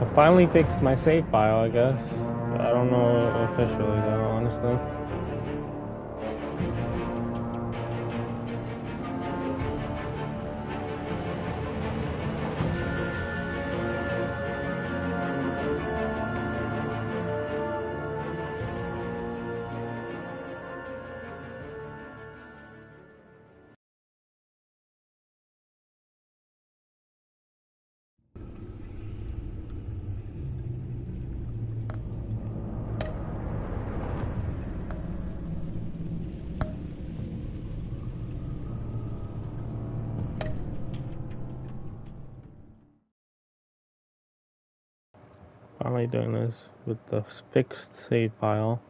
I finally fixed my save file, I guess. I don't know officially though, honestly. Finally doing this with the fixed save file.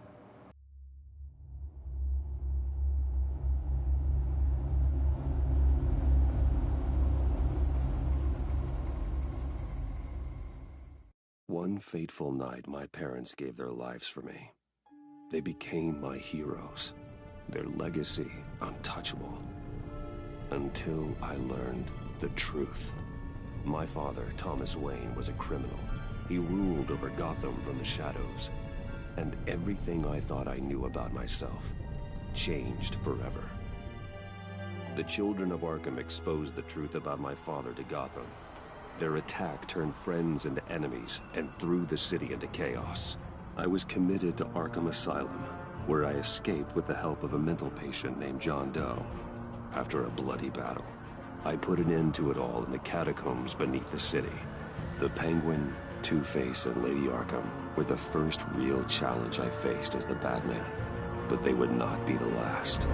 One fateful night, my parents gave their lives for me. They became my heroes, their legacy untouchable. Until I learned the truth. My father, Thomas Wayne, was a criminal. He ruled over Gotham from the shadows. And everything I thought I knew about myself changed forever. The children of Arkham exposed the truth about my father to Gotham. Their attack turned friends into enemies and threw the city into chaos. I was committed to Arkham Asylum, where I escaped with the help of a mental patient named John Doe. After a bloody battle, I put an end to it all in the catacombs beneath the city. The Penguin, Two-Face, and Lady Arkham were the first real challenge I faced as the Batman, but they would not be the last.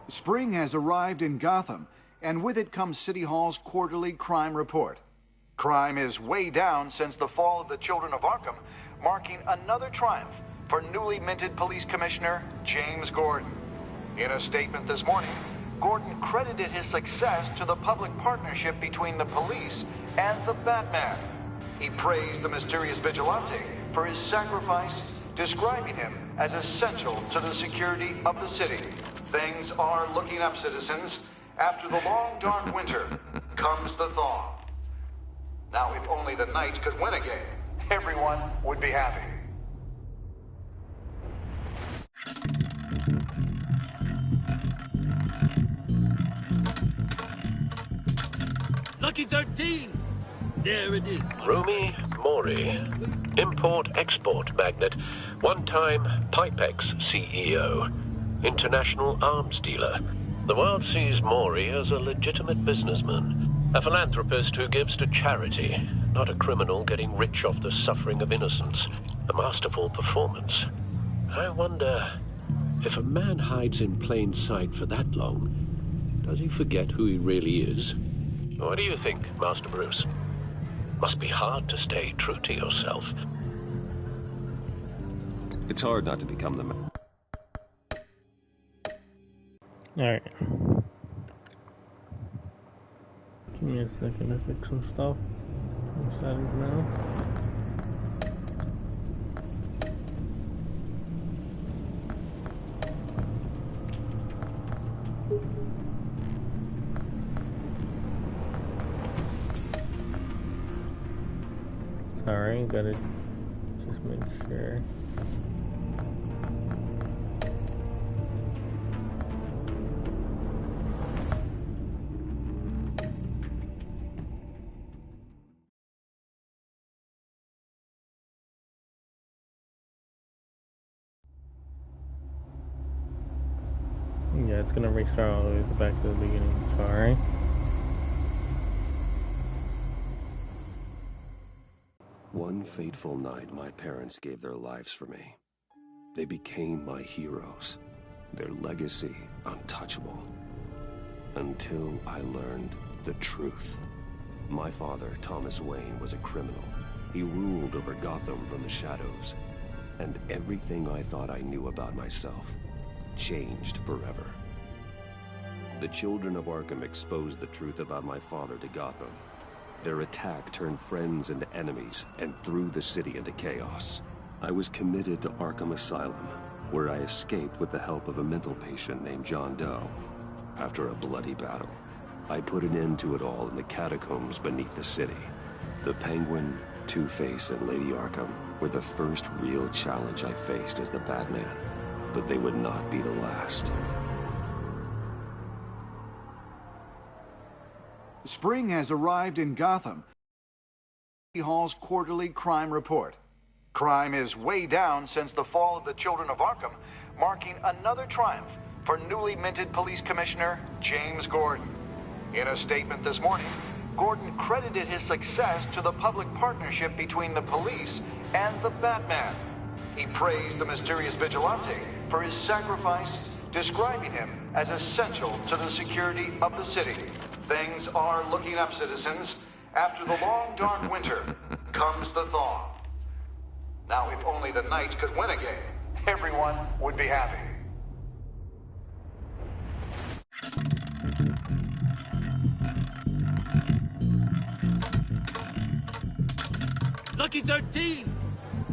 Spring has arrived in Gotham, and with it comes City Hall's quarterly crime report. Crime is way down since the fall of the Children of Arkham, marking another triumph for newly minted Police Commissioner James Gordon. In a statement this morning, Gordon credited his success to the public partnership between the police and the Batman. He praised the mysterious vigilante for his sacrifice, describing him as essential to the security of the city. Things are looking up, citizens. After the long, dark winter comes the thaw. Now, if only the Knights could win again, everyone would be happy. Lucky 13! There it is. Rumi Mori, import-export magnate, one-time Pipex CEO, international arms dealer. The world sees Mori as a legitimate businessman, a philanthropist who gives to charity, not a criminal getting rich off the suffering of innocence. A masterful performance. I wonder, if a man hides in plain sight for that long, does he forget who he really is? What do you think, Master Bruce? Must be hard to stay true to yourself. It's hard not to become the man. Alright. Give me a second to fix some stuff. Some settings now. Sorry, gotta just make sure. Yeah, it's gonna restart all the way back to the beginning. Sorry. One fateful night, my parents gave their lives for me. They became my heroes, their legacy untouchable. Until I learned the truth. My father, Thomas Wayne, was a criminal. He ruled over Gotham from the shadows. And everything I thought I knew about myself changed forever. The children of Arkham exposed the truth about my father to Gotham. Their attack turned friends into enemies and threw the city into chaos. I was committed to Arkham Asylum, where I escaped with the help of a mental patient named John Doe. After a bloody battle, I put an end to it all in the catacombs beneath the city. The Penguin, Two-Face, and Lady Arkham were the first real challenge I faced as the Batman, but they would not be the last. Spring has arrived in Gotham. City Hall's quarterly crime report. Crime is way down since the fall of the Children of Arkham, marking another triumph for newly minted Police Commissioner James Gordon. In a statement this morning, Gordon credited his success to the public partnership between the police and the Batman. He praised the mysterious vigilante for his sacrifice, describing him as essential to the security of the city. Things are looking up, citizens. After the long, dark winter comes the thaw. Now, if only the Knights could win a game, everyone would be happy. Lucky 13!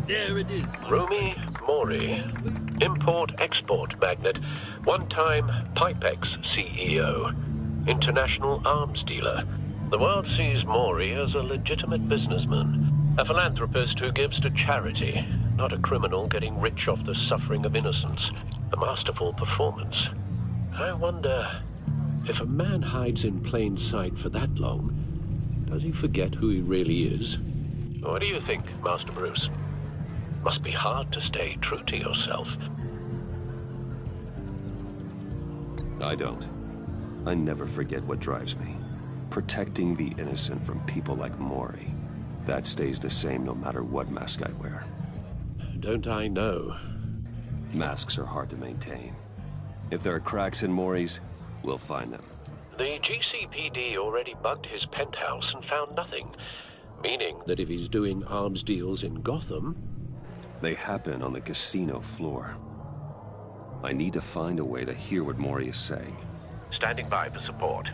There it is. Rumi Mori, import-export magnate, one-time Pipex CEO, international arms dealer. The world sees Mori as a legitimate businessman, a philanthropist who gives to charity, not a criminal getting rich off the suffering of innocence. A masterful performance. I wonder, if a man hides in plain sight for that long, does he forget who he really is? What do you think, Master Bruce? Must be hard to stay true to yourself. I don't. I never forget what drives me. Protecting the innocent from people like Mori. That stays the same no matter what mask I wear. Don't I know? Masks are hard to maintain. If there are cracks in Mori's, we'll find them. The GCPD already bugged his penthouse and found nothing. Meaning that if he's doing arms deals in Gotham... They happen on the casino floor. I need to find a way to hear what Mori is saying. Standing by for support.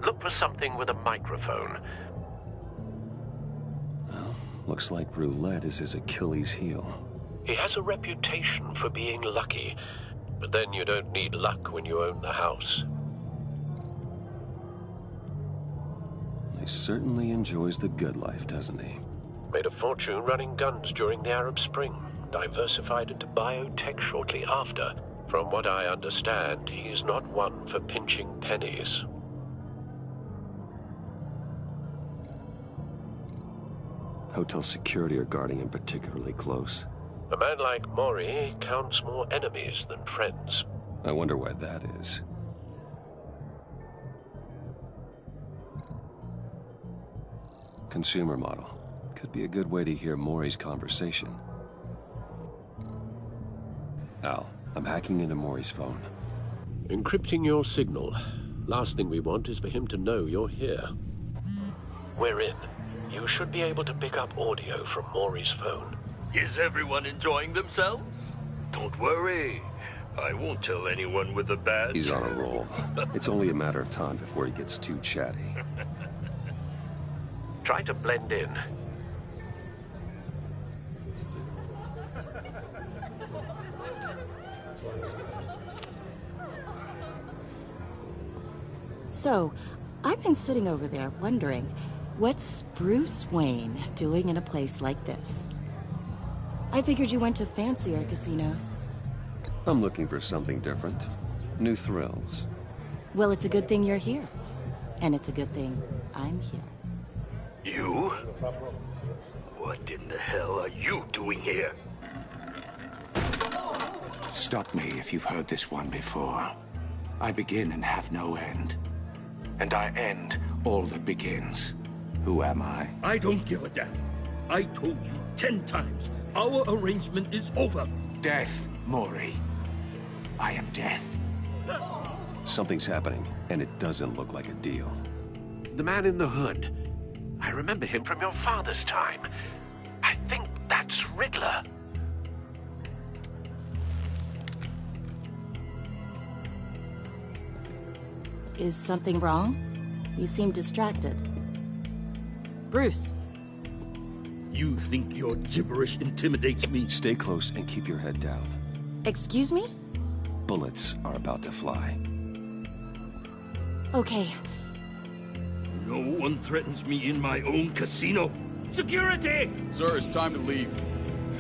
Look for something with a microphone. Well, looks like roulette is his Achilles heel. He has a reputation for being lucky, but then you don't need luck when you own the house. He certainly enjoys the good life, doesn't he? Made a fortune running guns during the Arab Spring. Diversified into biotech shortly after. From what I understand, he's not one for pinching pennies. Hotel security are guarding him particularly close. A man like Mori counts more enemies than friends. I wonder why that is. Consumer model. Could be a good way to hear Mori's conversation. Al, I'm hacking into Mori's phone. Encrypting your signal. Last thing we want is for him to know you're here. We're in. You should be able to pick up audio from Mori's phone. Is everyone enjoying themselves? Don't worry. I won't tell anyone with a badge. He's on a roll. It's only a matter of time before he gets too chatty. Try to blend in. So, I've been sitting over there wondering, what's Bruce Wayne doing in a place like this? I figured you went to fancier casinos. I'm looking for something different. New thrills. Well, it's a good thing you're here. And it's a good thing I'm here. You? What in the hell are you doing here? Stop me if you've heard this one before. I begin and have no end. And I end all that begins. Who am I? I don't give a damn. I told you 10 times. Our arrangement is over. Death, Mori. I am death. Something's happening, and it doesn't look like a deal. The man in the hood. I remember him from your father's time. I think that's Riddler. Is something wrong? You seem distracted. Bruce. You think your gibberish intimidates me? Stay close and keep your head down. Excuse me? Bullets are about to fly. Okay. No one threatens me in my own casino. Security! Sir, it's time to leave.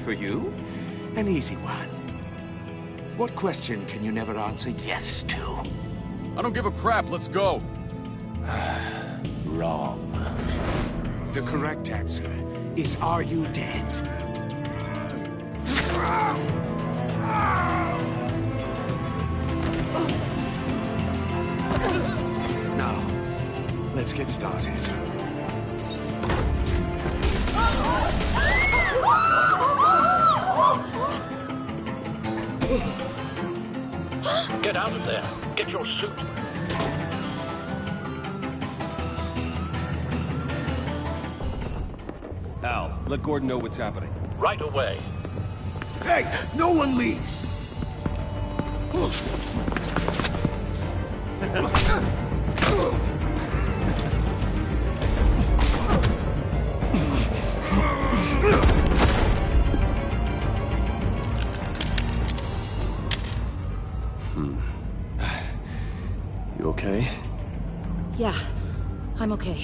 For you? An easy one. What question can you never answer yes to? I don't give a crap, let's go. Wrong. The correct answer is, are you dead? Now, let's get started. Get out of there. Get your suit. Al, let Gordon know what's happening. Right away. Hey, no one leaves! You okay? Yeah, I'm okay.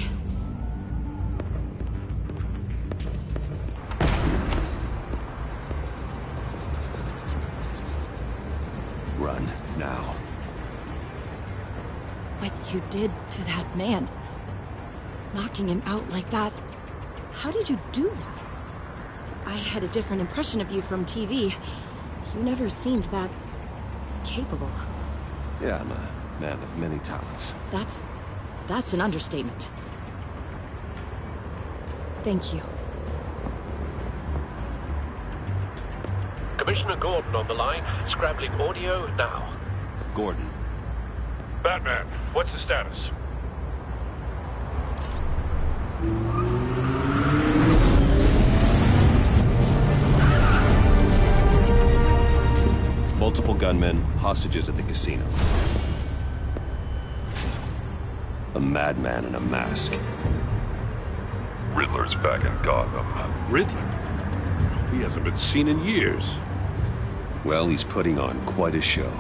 Run, now. What you did to that man, knocking him out like that, how did you do that? I had a different impression of you from TV. You never seemed that capable. Yeah, I'm a man of many talents. That's an understatement. Thank you. Commissioner Gordon on the line. Scrambling audio now. Gordon. Batman, what's the status? Multiple gunmen, hostages at the casino. A madman in a mask. Riddler's back in Gotham. Riddler? He hasn't been seen in years. Well, he's putting on quite a show.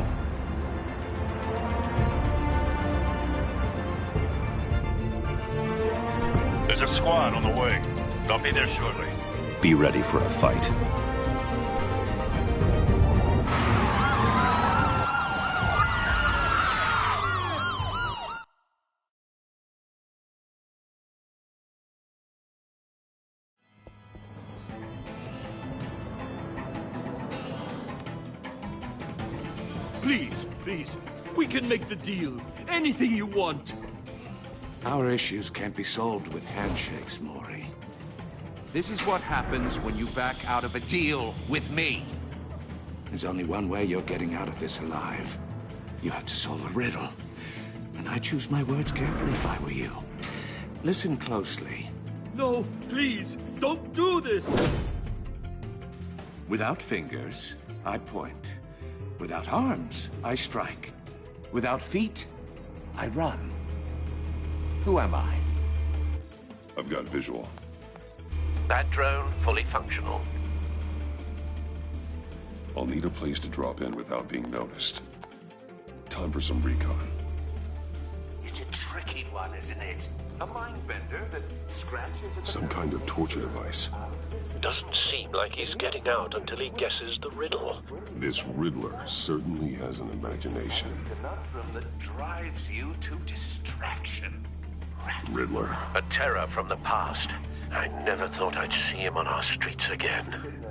There's a squad on the way. They'll be there shortly. Be ready for a fight. Please, please. We can make the deal. Anything you want. Our issues can't be solved with handshakes, Maury. This is what happens when you back out of a deal with me. There's only one way you're getting out of this alive. You have to solve a riddle. And I choose my words carefully if I were you. Listen closely. No, please, don't do this. Without fingers, I point. Without arms, I strike. Without feet, I run. Who am I? I've got visual. Bat drone fully functional. I'll need a place to drop in without being noticed. Time for some recon. It's a tricky one, isn't it? A mind bender that scratches at the... Some kind of torture device. Doesn't seem like he's getting out until he guesses the riddle. This Riddler certainly has an imagination. conundrum that drives you to distraction. Riddler. A terror from the past. I never thought I'd see him on our streets again.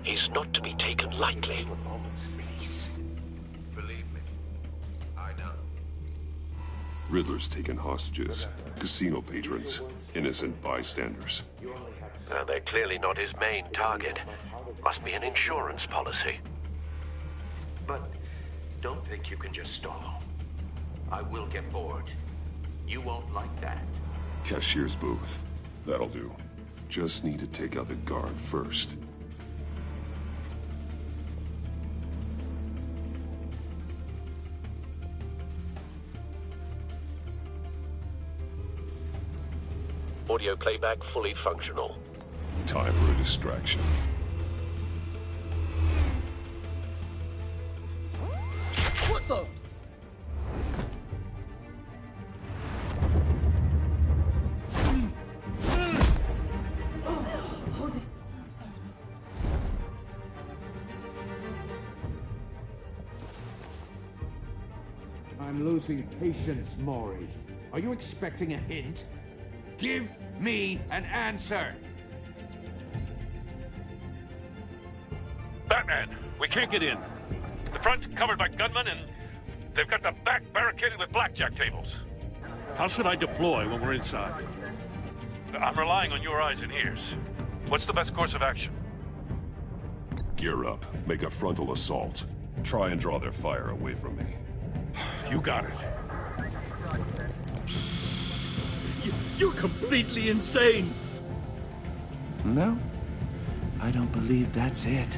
He's not to be taken lightly. Believe me, I know. Riddler's taken hostages, casino patrons, innocent bystanders. They're clearly not his main target. Must be an insurance policy. But don't think you can just stall. I will get bored. You won't like that. Cashier's booth. That'll do. Just need to take out the guard first. Audio playback fully functional. Time for a distraction. What the? I'm losing patience, Maury. Are you expecting a hint? Give me an answer! Batman, we can't get in. The front's covered by gunmen, and they've got the back barricaded with blackjack tables. How should I deploy when we're inside? I'm relying on your eyes and ears. What's the best course of action? Gear up. Make a frontal assault. Try and draw their fire away from me. You got it. You're completely insane! No, I don't believe that's it.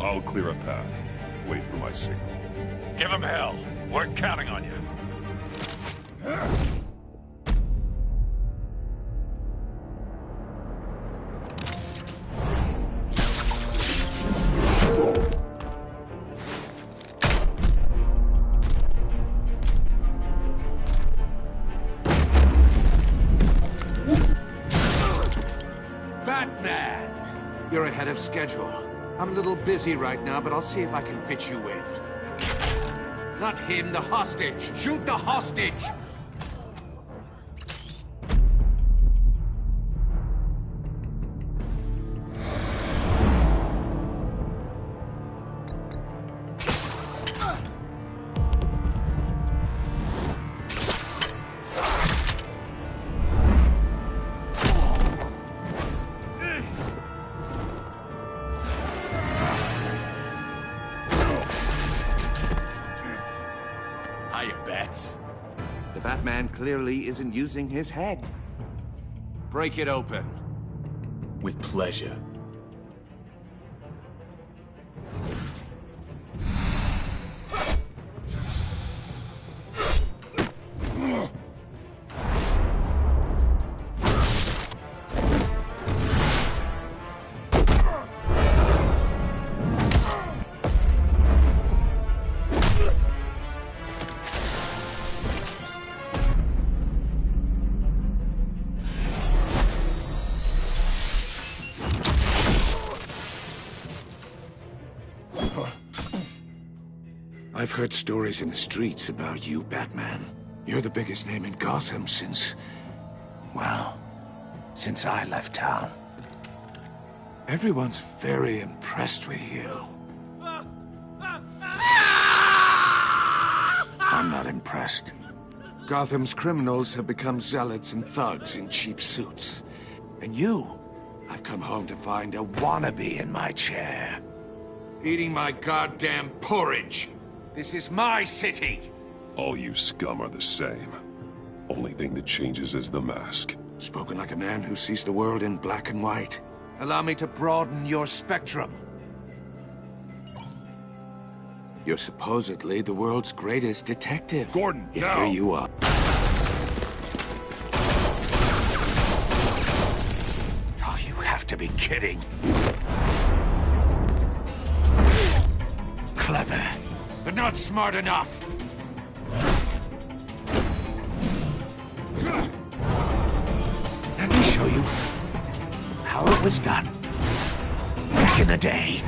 I'll clear a path. Wait for my signal. Give him hell. We're counting on you. Batman! You're ahead of schedule. I'm a little busy right now, but I'll see if I can fit you in. Not him, the hostage! Shoot the hostage! The Batman clearly isn't using his head. Break it open. With pleasure. I've heard stories in the streets about you, Batman. You're the biggest name in Gotham since... well, since I left town. Everyone's very impressed with you. I'm not impressed. Gotham's criminals have become zealots and thugs in cheap suits. And you, I've come home to find a wannabe in my chair. Eating my goddamn porridge. This is my city! All you scum are the same. Only thing that changes is the mask. Spoken like a man who sees the world in black and white. Allow me to broaden your spectrum. You're supposedly the world's greatest detective. Gordon, Yet now! Here you are. Oh, you have to be kidding. Clever, but not smart enough. Let me show you how it was done back in the day.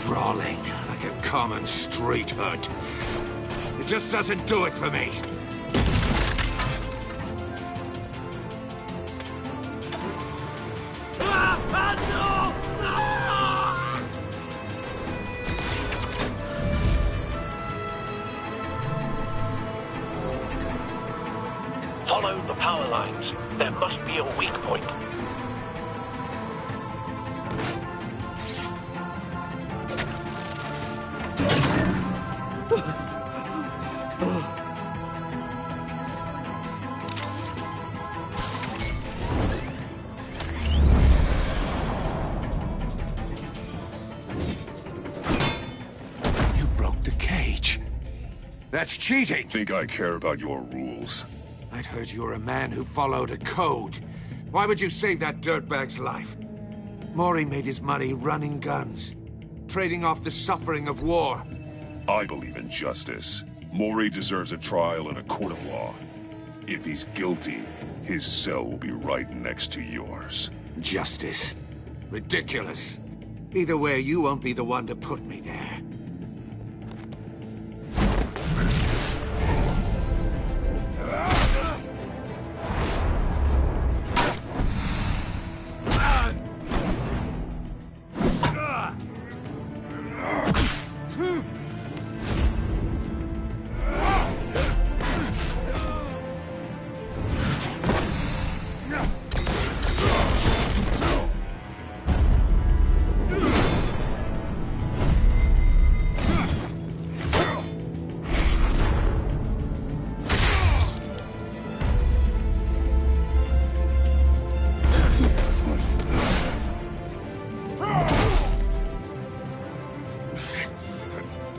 Brawling like a common street hood. It just doesn't do it for me. Follow the power lines. There must be a weak point. You broke the cage. That's cheating! Think I care about your rules? I'd heard you were a man who followed a code. Why would you save that dirtbag's life? Maury made his money running guns, trading off the suffering of war. I believe in justice. Maury deserves a trial in a court of law. If he's guilty, his cell will be right next to yours. Justice? Ridiculous. Either way, you won't be the one to put me there.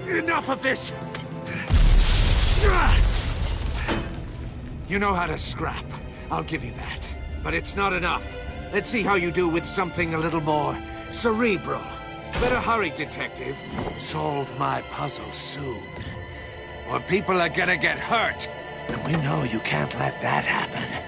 Enough of this! You know how to scrap. I'll give you that. But it's not enough. Let's see how you do with something a little more cerebral. Better hurry, detective. Solve my puzzle soon. Or people are gonna get hurt. And we know you can't let that happen.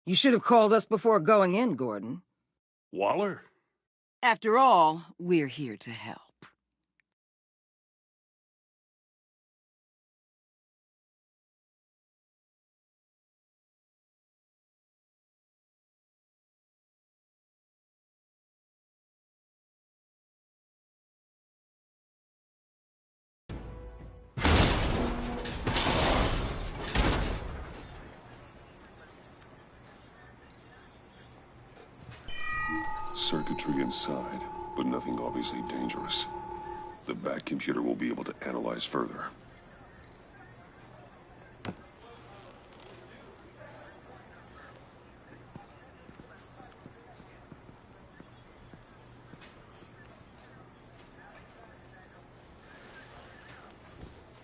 You should have called us before going in, Gordon. Waller? After all, we're here to help. Circuitry inside, but nothing obviously dangerous. The back computer will be able to analyze further.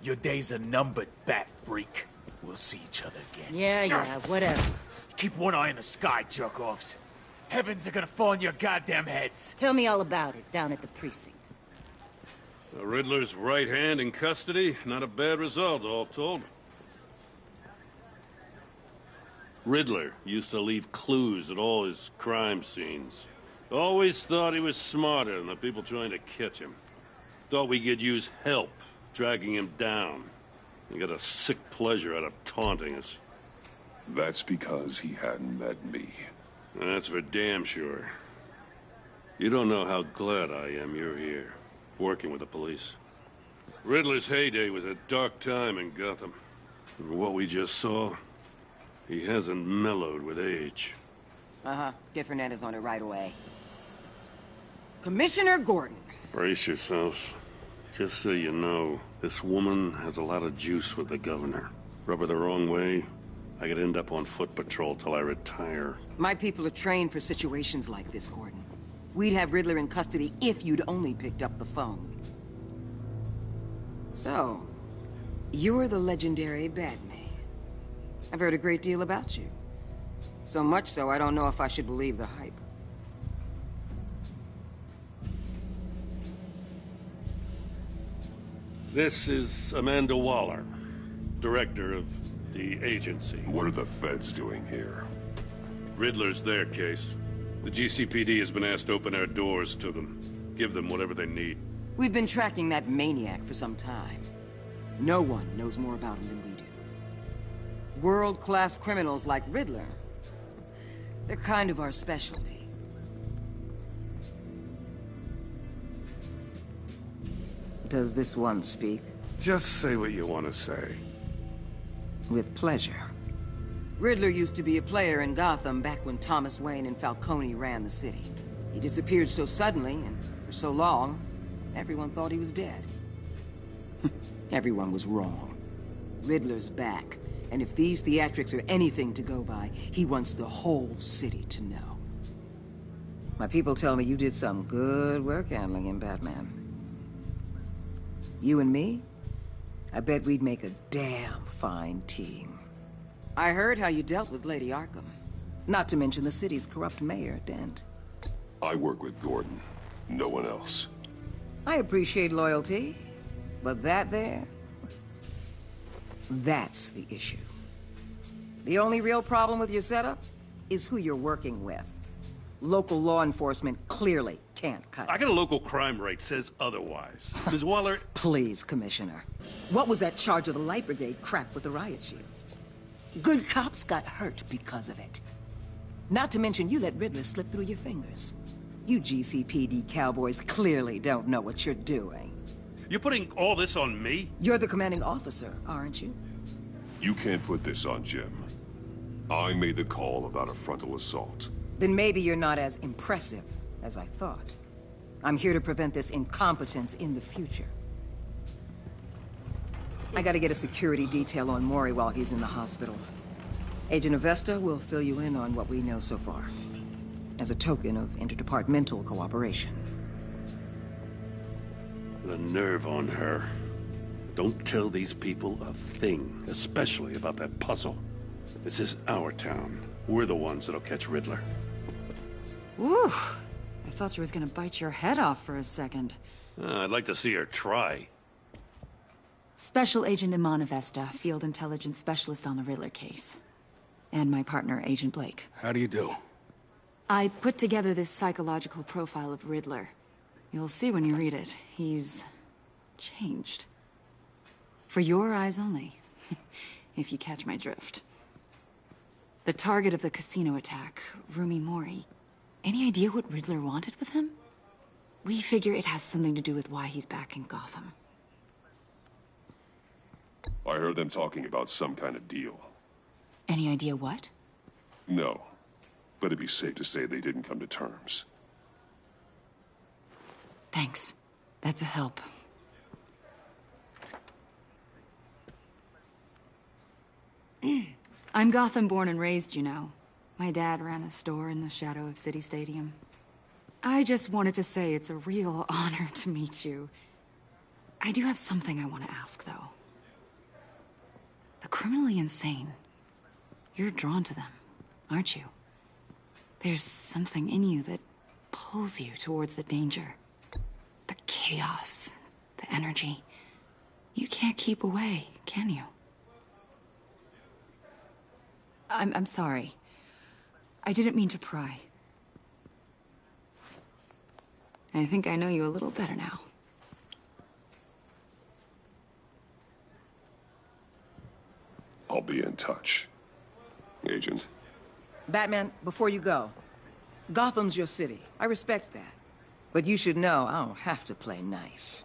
Your days are numbered, bat freak. We'll see each other again. Yeah, whatever. Keep one eye in the sky, jerk-offs. Heavens are gonna fall on your goddamn heads. Tell me all about it down at the precinct. The Riddler's right hand in custody. Not a bad result, all told. Riddler used to leave clues at all his crime scenes. Always thought he was smarter than the people trying to catch him. Thought we could use help dragging him down. He got a sick pleasure out of taunting us. That's because he hadn't met me. That's for damn sure. You don't know how glad I am you're here, working with the police. Riddler's heyday was a dark time in Gotham. And what we just saw, he hasn't mellowed with age. Get Fernandez on it right away. Commissioner Gordon. Brace yourselves. Just so you know, this woman has a lot of juice with the governor. Rub her the wrong way, I could end up on foot patrol till I retire. My people are trained for situations like this, Gordon. We'd have Riddler in custody if you'd only picked up the phone. So, you're the legendary Batman. I've heard a great deal about you. So much so, I don't know if I should believe the hype. This is Amanda Waller, director of the agency. What are the feds doing here? Riddler's their case. The GCPD has been asked to open our doors to them. Give them whatever they need. We've been tracking that maniac for some time. No one knows more about him than we do. World-class criminals like Riddler, they're kind of our specialty. Does this one speak? Just say what you want to say. With pleasure. Riddler used to be a player in Gotham back when Thomas Wayne and Falcone ran the city. He disappeared so suddenly and for so long, everyone thought he was dead. Everyone was wrong. Riddler's back, and if these theatrics are anything to go by, he wants the whole city to know. My people tell me you did some good work handling him, Batman. You and me? I bet we'd make a damn fine team. I heard how you dealt with Lady Arkham. Not to mention the city's corrupt mayor, Dent. I work with Gordon. No one else. I appreciate loyalty, but that there... that's the issue. The only real problem with your setup is who you're working with. Local law enforcement clearly can't cut it. I got a local crime rate says otherwise. Ms. Waller... Please, Commissioner. What was that charge of the Light Brigade crap with the riot shields? Good cops got hurt because of it. Not to mention you let Riddler slip through your fingers. You GCPD cowboys clearly don't know what you're doing. You're putting all this on me? You're the commanding officer, aren't you? You can't put this on Jim. I made the call about a frontal assault. Then maybe you're not as impressive as I thought. I'm here to prevent this incompetence in the future. I gotta get a security detail on Maury while he's in the hospital. Agent Avesta will fill you in on what we know so far, as a token of interdepartmental cooperation. The nerve on her. Don't tell these people a thing, especially about that puzzle. This is our town. We're the ones that'll catch Riddler. Ooh, I thought you was gonna bite your head off for a second. I'd like to see her try. Special Agent Iman Avesta, Field Intelligence Specialist on the Riddler case. And my partner, Agent Blake. How do you do? I put together this psychological profile of Riddler. You'll see when you read it. He's... changed. For your eyes only, if you catch my drift. The target of the casino attack, Rumi Mori. Any idea what Riddler wanted with him? We figure it has something to do with why he's back in Gotham. I heard them talking about some kind of deal. Any idea what? No, but it'd be safe to say they didn't come to terms. Thanks. That's a help. I'm Gotham born and raised, you know. My dad ran a store in the shadow of City Stadium. I just wanted to say it's a real honor to meet you. I do have something I want to ask, though. The criminally insane. You're drawn to them, aren't you? There's something in you that pulls you towards the danger. The chaos, the energy. You can't keep away, can you? I'm sorry. I didn't mean to pry. I think I know you a little better now. I'll be in touch. Agent. Batman, before you go, Gotham's your city. I respect that. But you should know I don't have to play nice.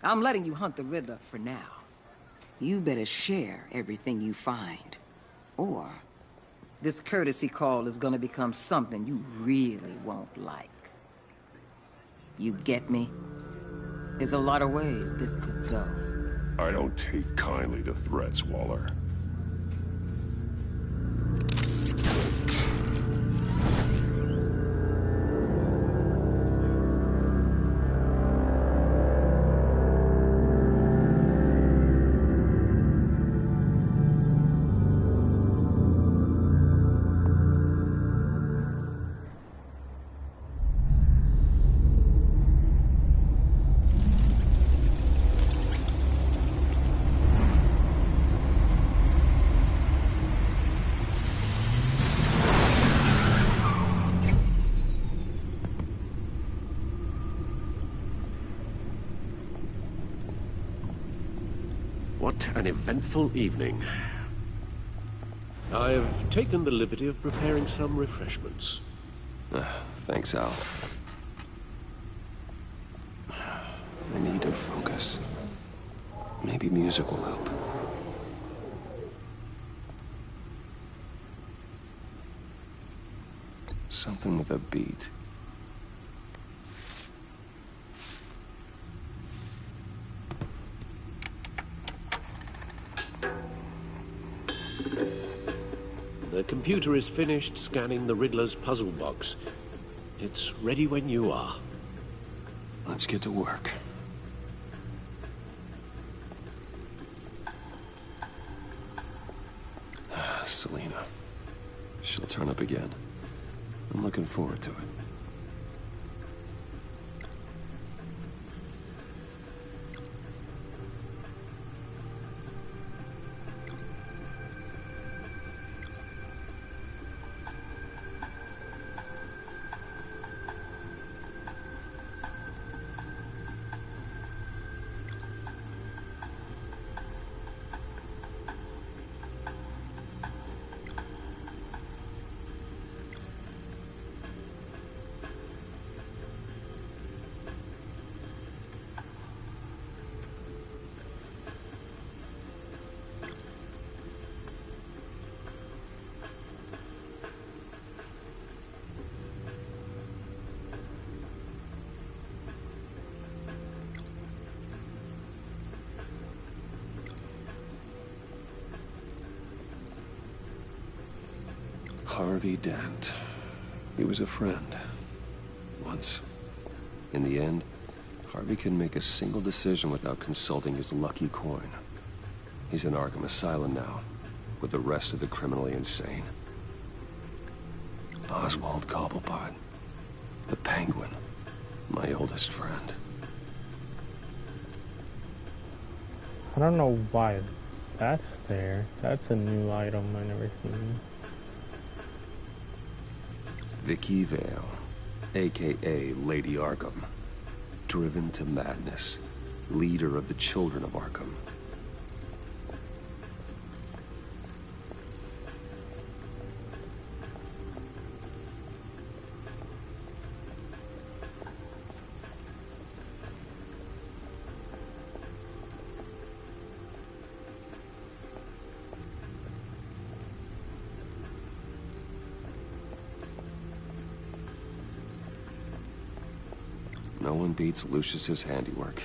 I'm letting you hunt the Riddler for now. You better share everything you find. Or this courtesy call is gonna become something you really won't like. You get me? There's a lot of ways this could go. I don't take kindly to threats, Waller. What an eventful evening. I've taken the liberty of preparing some refreshments. Thanks, Al. I need to focus. Maybe music will help. Something with a beat. The computer is finished scanning the Riddler's puzzle box. It's ready when you are. Let's get to work. Selena. She'll turn up again. I'm looking forward to it. Harvey Dent. He was a friend. Once. In the end, Harvey couldn't make a single decision without consulting his lucky coin. He's in Arkham Asylum now, with the rest of the criminally insane. Oswald Cobblepot. The Penguin. My oldest friend. I don't know why that's there. That's a new item I never seen. Vicky Vale, a.k.a. Lady Arkham. Driven to madness. Leader of the Children of Arkham. No one beats Lucius's handiwork.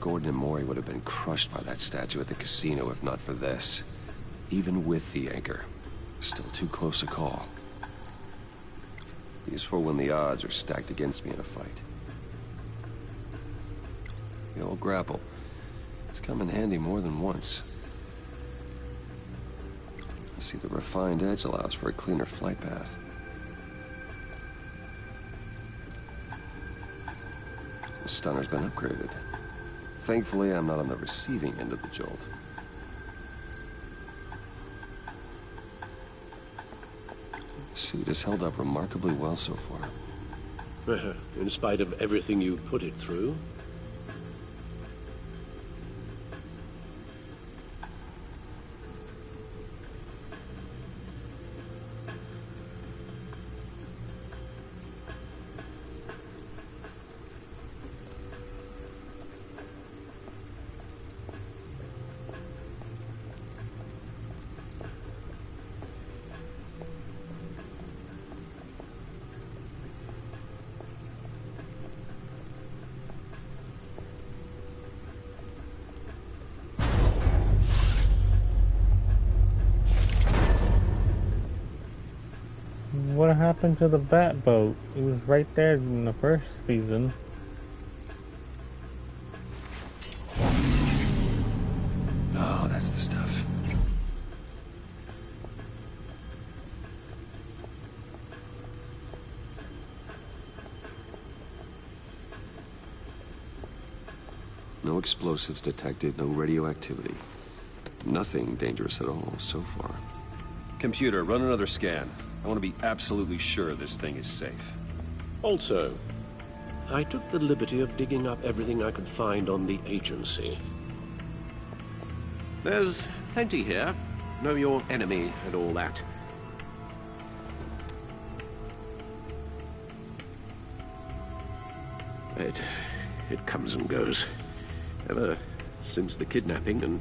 Gordon and Maury would have been crushed by that statue at the casino if not for this. Even with the anchor. Still too close a call. Useful when the odds are stacked against me in a fight. The old grapple. It's come in handy more than once. See, the refined edge allows for a cleaner flight path. The stunner's been upgraded. Thankfully, I'm not on the receiving end of the jolt. Suit has held up remarkably well so far. In spite of everything you put it through? What happened to the bat boat? It was right there in the first season. Oh, that's the stuff. No explosives detected, no radioactivity. Nothing dangerous at all so far. Computer, run another scan. I want to be absolutely sure this thing is safe. Also, I took the liberty of digging up everything I could find on the agency. There's plenty here. Know your enemy and all that. It comes and goes. Ever since the kidnapping and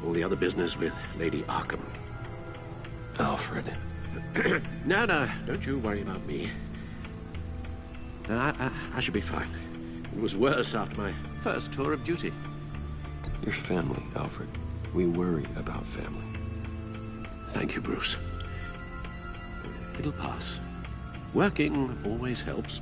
all the other business with Lady Arkham. Alfred. No, don't you worry about me. I should be fine. It was worse after my first tour of duty. Your family, Alfred. We worry about family. Thank you, Bruce. It'll pass. Working always helps.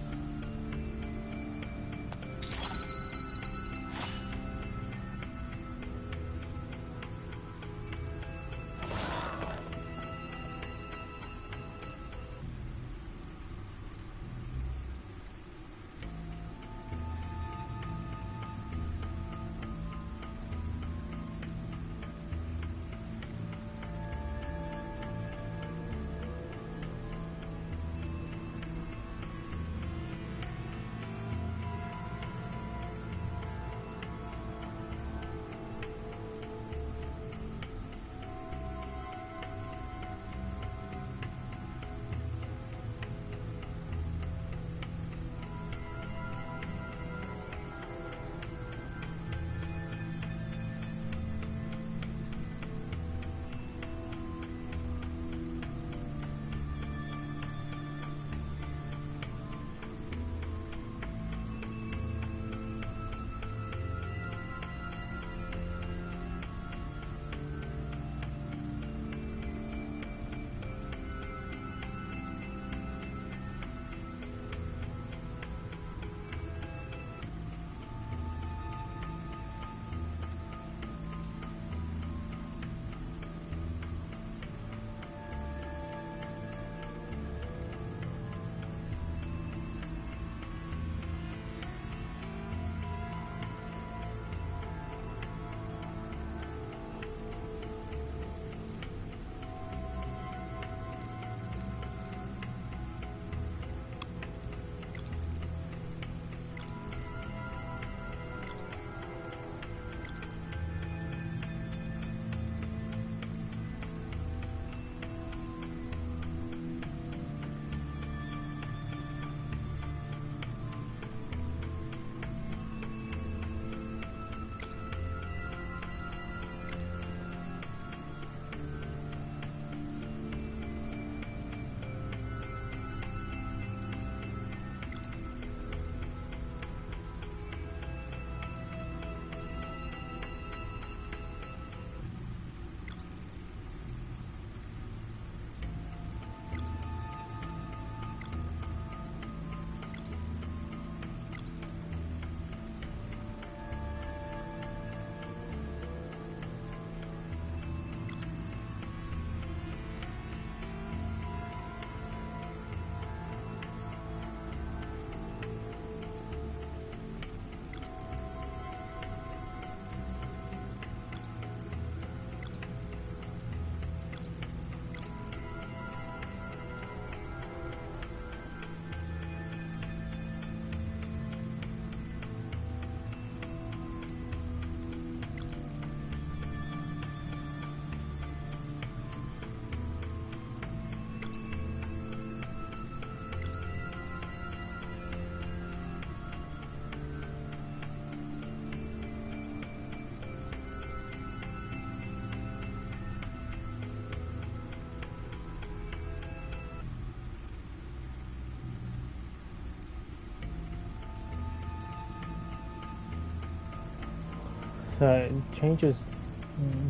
So it changes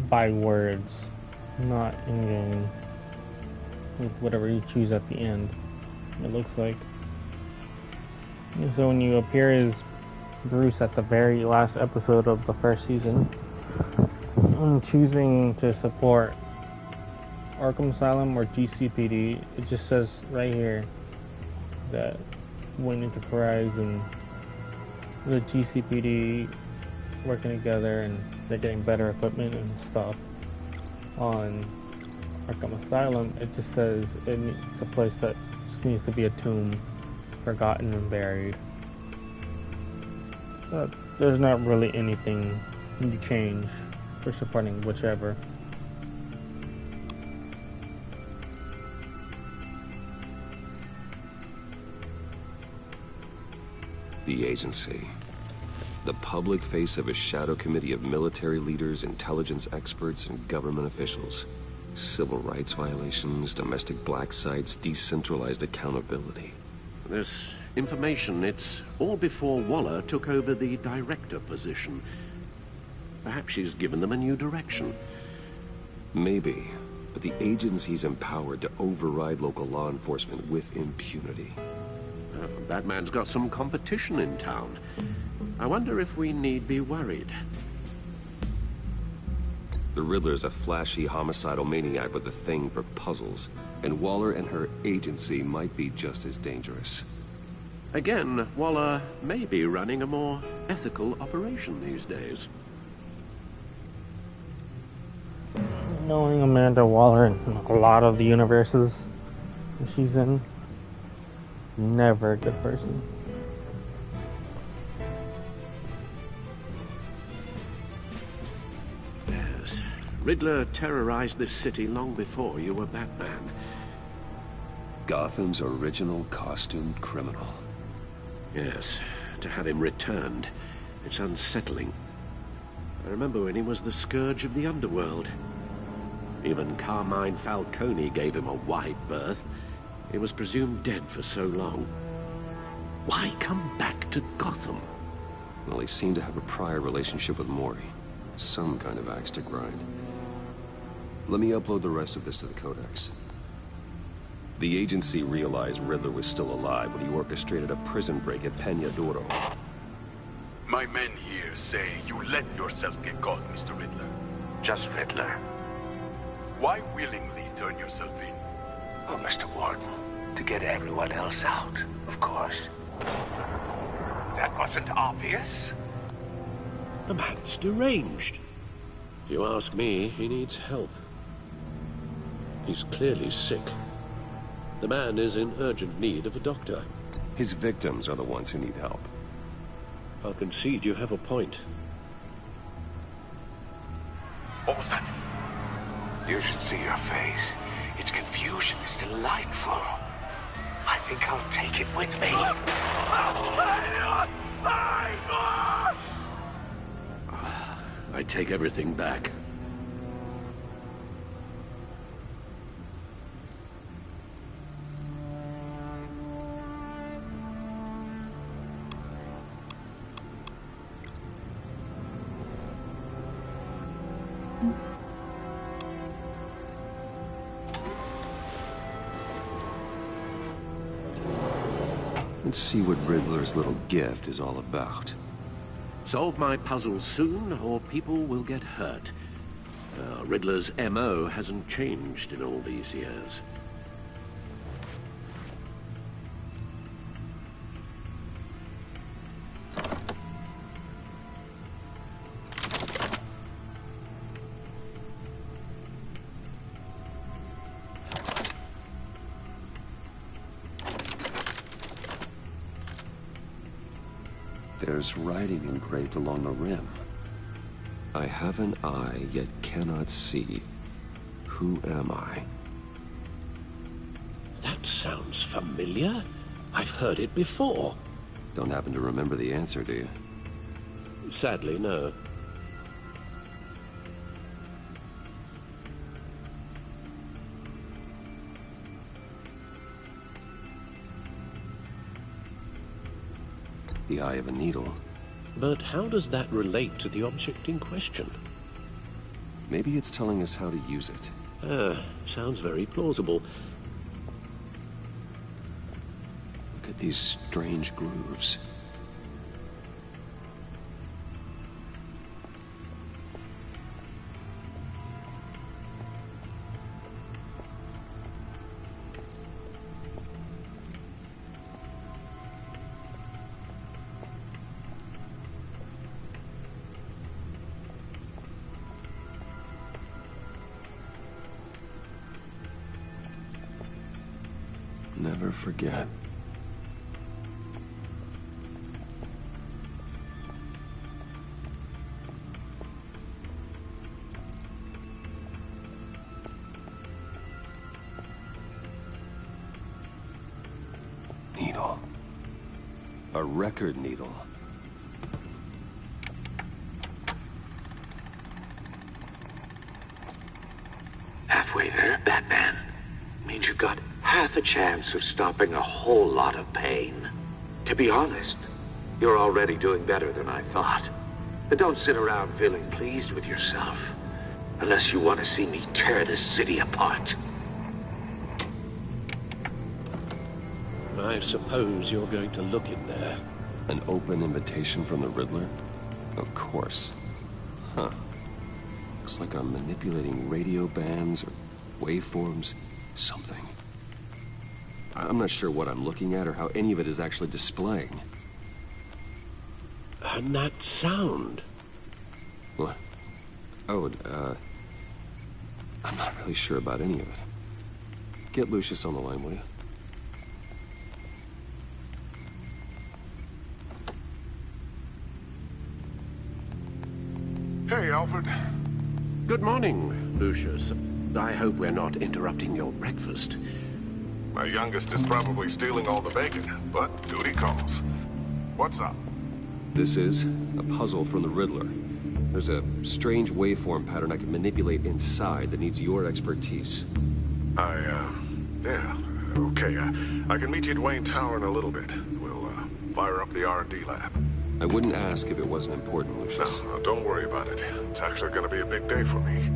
by words, not in game. With whatever you choose at the end, it looks like. And so when you appear as Bruce at the very last episode of the first season, I'm choosing to support Arkham Asylum or GCPD. It just says right here that Wayne Enterprise and the GCPD working together and they're getting better equipment and stuff. On Arkham Asylum, it just says it's a place that just needs to be a tomb, forgotten and buried. There's not really anything you change for supporting whichever. The agency. The public face of a shadow committee of military leaders, intelligence experts, and government officials. Civil rights violations, domestic black sites, decentralized accountability. This information, it's all before Waller took over the director position. Perhaps she's given them a new direction. Maybe, but the agency's empowered to override local law enforcement with impunity. Batman's got some competition in town. I wonder if we need be worried. The Riddler's a flashy, homicidal maniac with a thing for puzzles, and Waller and her agency might be just as dangerous. Again, Waller may be running a more ethical operation these days. Knowing Amanda Waller in a lot of the universes she's in, never a good person. Yes, Riddler terrorized this city long before you were Batman. Gotham's original costumed criminal. Yes, to have him returned, it's unsettling. I remember when he was the scourge of the underworld. Even Carmine Falcone gave him a wide berth. He was presumed dead for so long. Why come back to Gotham? Well, he seemed to have a prior relationship with Mori. Some kind of axe to grind. Let me upload the rest of this to the Codex. The agency realized Riddler was still alive when he orchestrated a prison break at Peña Duro. My men here say you let yourself get caught, Mr. Riddler. Just Riddler. Why willingly turn yourself in? Oh, Mr. Warden, to get everyone else out, of course. That wasn't obvious. The man's deranged. If you ask me, he needs help. He's clearly sick. The man is in urgent need of a doctor. His victims are the ones who need help. I'll concede you have a point. What was that? You should see your face. Its confusion is delightful. I think I'll take it with me. I take everything back. Let's see what Riddler's little gift is all about. Solve my puzzle soon, or people will get hurt. Riddler's M.O. hasn't changed in all these years. There's writing engraved along the rim. I have an eye, yet cannot see. Who am I? That sounds familiar. I've heard it before. Don't happen to remember the answer, do you? Sadly, no. The eye of a needle. But how does that relate to the object in question? Maybe it's telling us how to use it. Sounds very plausible. Look at these strange grooves. Never forget. Needle. A record needle. Halfway there, Batman. Means you've got half a chance of stopping a whole lot of pain. To be honest, you're already doing better than I thought. But don't sit around feeling pleased with yourself. Unless you want to see me tear this city apart. I suppose you're going to look in there. An open invitation from the Riddler? Of course. Huh. Looks like I'm manipulating radio bands or waveforms. Something. I'm not sure what I'm looking at or how any of it is actually displaying. And that sound. What? Oh, I'm not really sure about any of it. Get Lucius on the line, will you? Hey, Alfred. Good morning, Lucius. I hope we're not interrupting your breakfast. My youngest is probably stealing all the bacon, but duty calls. What's up? This is a puzzle from the Riddler. There's a strange waveform pattern I can manipulate inside that needs your expertise. Yeah, okay. I can meet you at Wayne Tower in a little bit. We'll, fire up the R&D lab. I wouldn't ask if it wasn't important, Lucius. No, don't worry about it. It's actually gonna be a big day for me.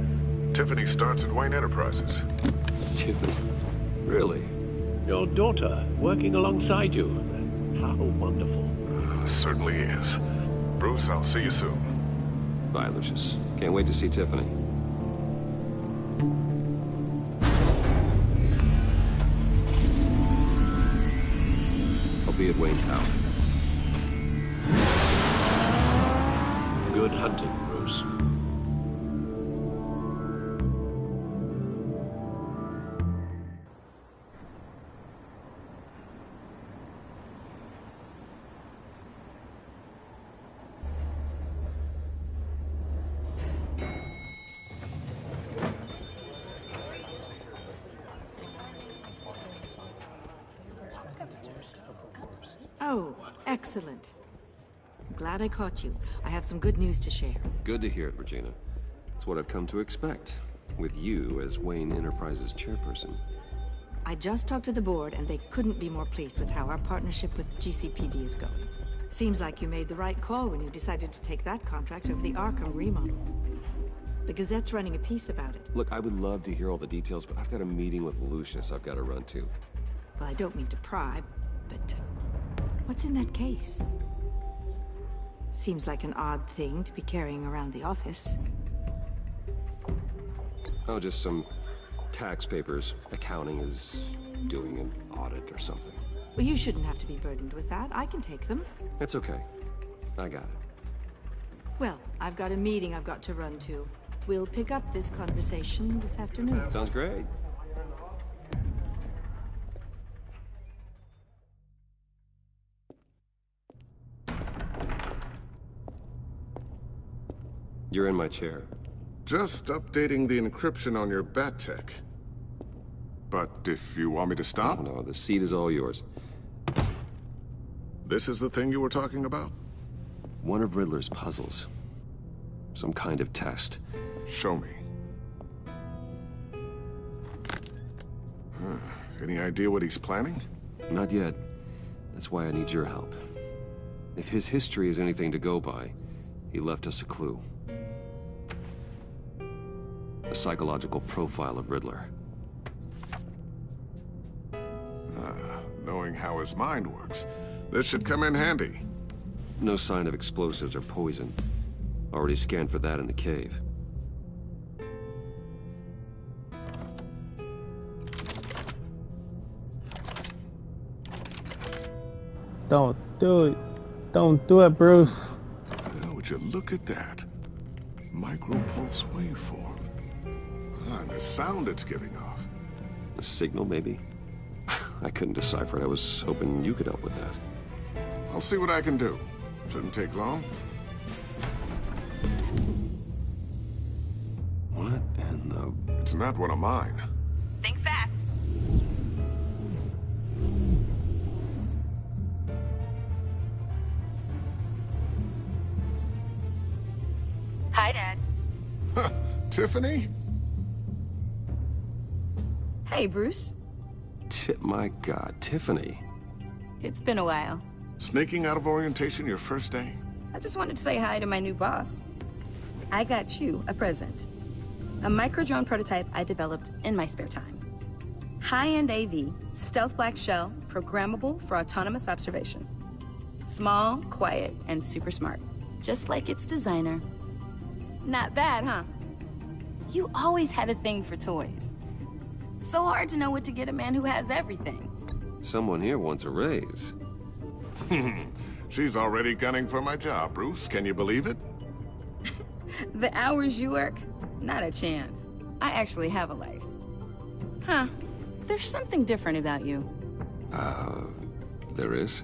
Tiffany starts at Wayne Enterprises. Tiffany? Really? Your daughter, working alongside you. How wonderful. Certainly is. Bruce, I'll see you soon. Bye, Lucius. Can't wait to see Tiffany. I'll be at Wayne Tower. Good hunting, Bruce. Oh, excellent. I'm glad I caught you. I have some good news to share. Good to hear it, Regina. It's what I've come to expect, with you as Wayne Enterprises chairperson. I just talked to the board, and they couldn't be more pleased with how our partnership with GCPD is going. Seems like you made the right call when you decided to take that contract over the Arkham remodel. The Gazette's running a piece about it. Look, I would love to hear all the details, but I've got a meeting with Lucius I've got to run to. Well, I don't mean to pry, but what's in that case? Seems like an odd thing to be carrying around the office. Oh, just some tax papers. Accounting is doing an audit or something. Well, you shouldn't have to be burdened with that. I can take them. It's okay. I got it. Well, I've got a meeting I've got to run to. We'll pick up this conversation this afternoon. Sounds great. You're in my chair. Just updating the encryption on your bat tech. But if you want me to stop? No, the seat is all yours. This is the thing you were talking about? One of Riddler's puzzles. Some kind of test. Show me. Any idea what he's planning? Not yet. That's why I need your help. If his history is anything to go by, he left us a clue. A psychological profile of Riddler. Knowing how his mind works, this should come in handy. No sign of explosives or poison. Already scanned for that in the cave. Don't do it. Don't do it, Bruce. Would you look at that? Micropulse waveform. And the sound it's giving off. A signal, maybe? I couldn't decipher it. I was hoping you could help with that. I'll see what I can do. Shouldn't take long. What in the... It's not one of mine. Think fast. Hi, Dad. Tiffany? Hey, Bruce. My God, Tiffany. It's been a while. Sneaking out of orientation your first day? I just wanted to say hi to my new boss. I got you a present. A micro-drone prototype I developed in my spare time. High-end AV, stealth black shell, programmable for autonomous observation. Small, quiet, and super smart. Just like its designer. Not bad, huh? You always had a thing for toys. So hard to know what to get a man who has everything. Someone here wants a raise. She's already gunning for my job, Bruce. Can you believe it? The hours you work? Not a chance. I actually have a life. Huh. There's something different about you. There is?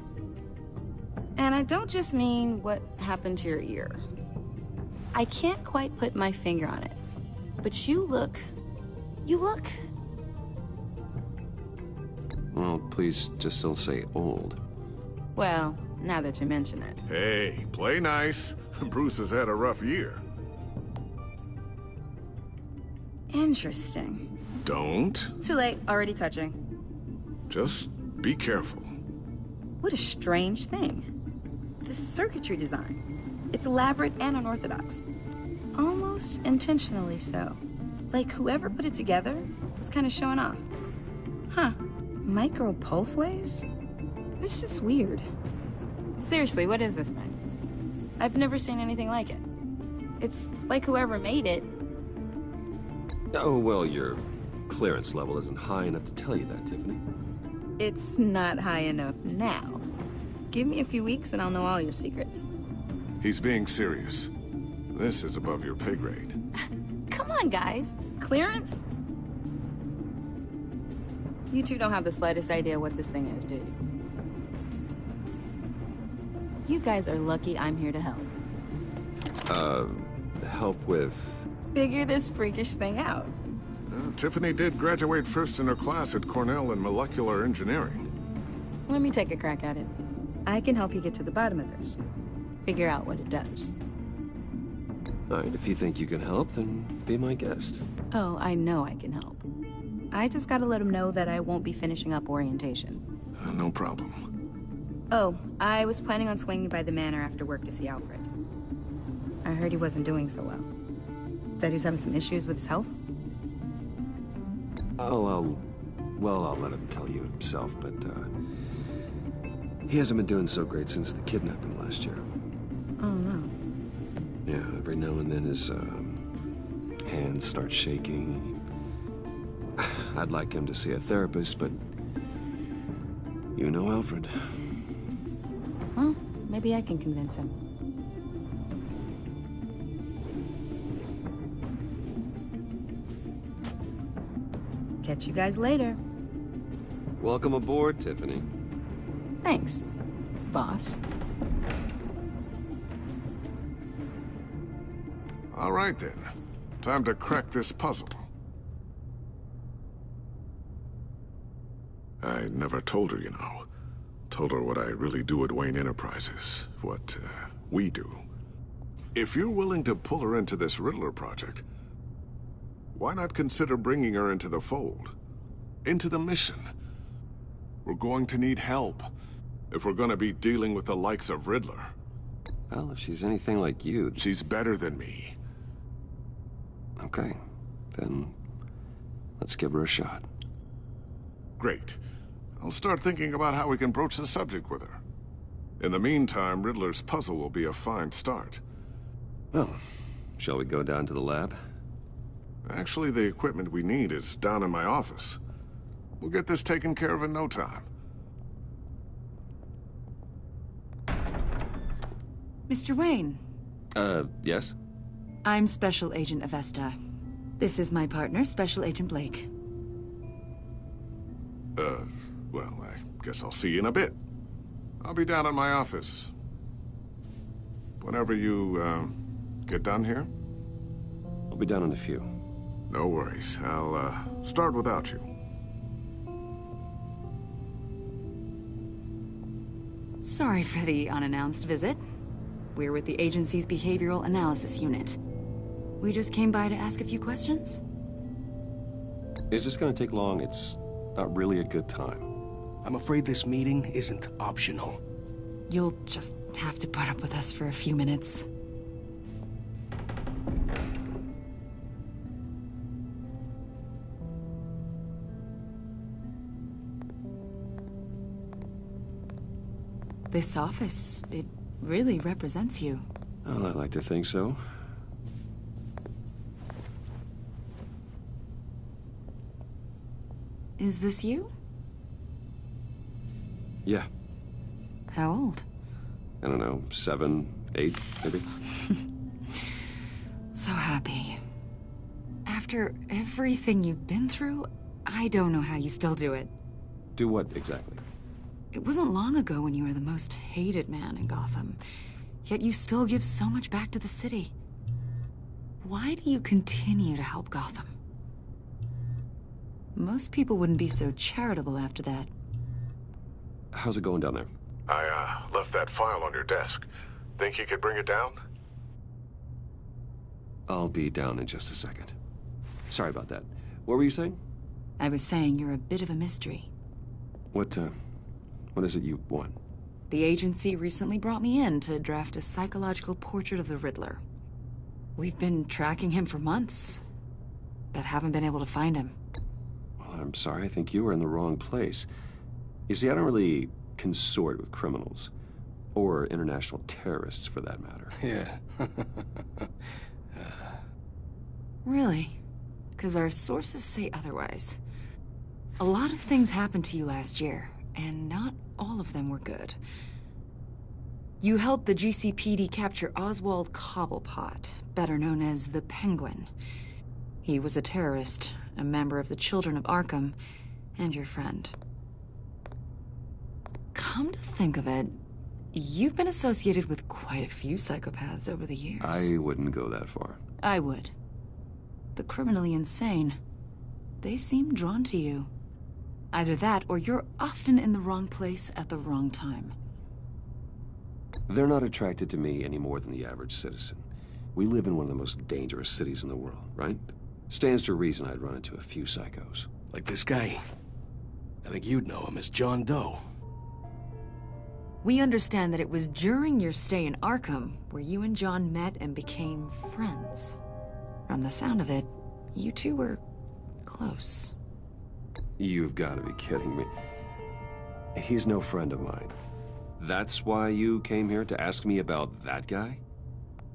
And I don't just mean what happened to your ear. I can't quite put my finger on it. But you look... Well, please just don't say old. Well, now that you mention it. Hey, play nice. Bruce has had a rough year. Interesting. Don't. Too late, already touching. Just be careful. What a strange thing. The circuitry design. It's elaborate and unorthodox. Almost intentionally so. Like whoever put it together was kind of showing off. Huh. Micro pulse waves? It's just weird. Seriously, what is this thing? I've never seen anything like it. It's like whoever made it. Oh, well, your clearance level isn't high enough to tell you that, Tiffany. It's not high enough now. Give me a few weeks and I'll know all your secrets. He's being serious. This is above your pay grade. Come on, guys. Clearance? You two don't have the slightest idea what this thing is, do you? You guys are lucky I'm here to help. Help with... Figure this freakish thing out. Tiffany did graduate first in her class at Cornell in molecular engineering. Let me take a crack at it. I can help you get to the bottom of this. Figure out what it does. All right, if you think you can help, then be my guest. Oh, I know I can help. I just gotta let him know that I won't be finishing up orientation. No problem. Oh, I was planning on swinging by the manor after work to see Alfred. I heard he wasn't doing so well. That he was having some issues with his health? Oh, I'll let him tell you himself, but, he hasn't been doing so great since the kidnapping last year. Oh, no. Yeah, every now and then his, hands start shaking. I'd like him to see a therapist, but... You know Alfred. Well, maybe I can convince him. Catch you guys later. Welcome aboard, Tiffany. Thanks, boss. All right, then. Time to crack this puzzle. I never told her, you know. Told her what I really do at Wayne Enterprises. What, we do. If you're willing to pull her into this Riddler project, why not consider bringing her into the fold? Into the mission? We're going to need help if we're going to be dealing with the likes of Riddler. Well, if she's anything like you... She's better than me. Okay, then let's give her a shot. Great. I'll start thinking about how we can broach the subject with her. In the meantime, Riddler's puzzle will be a fine start. Well, shall we go down to the lab? Actually, the equipment we need is down in my office. We'll get this taken care of in no time. Mr. Wayne. Yes? I'm Special Agent Avesta. This is my partner, Special Agent Blake. Well, I guess I'll see you in a bit. I'll be down at my office. Whenever you, get done here? I'll be down in a few. No worries. I'll, start without you. Sorry for the unannounced visit. We're with the agency's behavioral analysis unit. We just came by to ask a few questions. Is this gonna take long? It's not really a good time. I'm afraid this meeting isn't optional. You'll just have to put up with us for a few minutes. This office, it really represents you. Well, I like to think so. Is this you? Yeah. How old? I don't know, 7, 8, maybe? So happy. After everything you've been through, I don't know how you still do it. Do what exactly? It wasn't long ago when you were the most hated man in Gotham, yet you still give so much back to the city. Why do you continue to help Gotham? Most people wouldn't be so charitable after that. How's it going down there? I, left that file on your desk. Think you could bring it down? I'll be down in just a second. Sorry about that. What were you saying? I was saying you're a bit of a mystery. What is it you want? The agency recently brought me in to draft a psychological portrait of the Riddler. We've been tracking him for months, but haven't been able to find him. Well, I'm sorry. I think you were in the wrong place. You see, I don't really consort with criminals. Or international terrorists, for that matter. Yeah. Really? Because our sources say otherwise. A lot of things happened to you last year, and not all of them were good. You helped the GCPD capture Oswald Cobblepot, better known as the Penguin. He was a terrorist, a member of the Children of Arkham, and your friend. Come to think of it, you've been associated with quite a few psychopaths over the years. I wouldn't go that far. I would. The criminally insane. They seem drawn to you. Either that, or you're often in the wrong place at the wrong time. They're not attracted to me any more than the average citizen. We live in one of the most dangerous cities in the world, right? Stands to reason I'd run into a few psychos. Like this guy. I think you'd know him as John Doe. We understand that it was during your stay in Arkham where you and John met and became friends. From the sound of it, you two were close. You've got to be kidding me. He's no friend of mine. That's why you came here to ask me about that guy?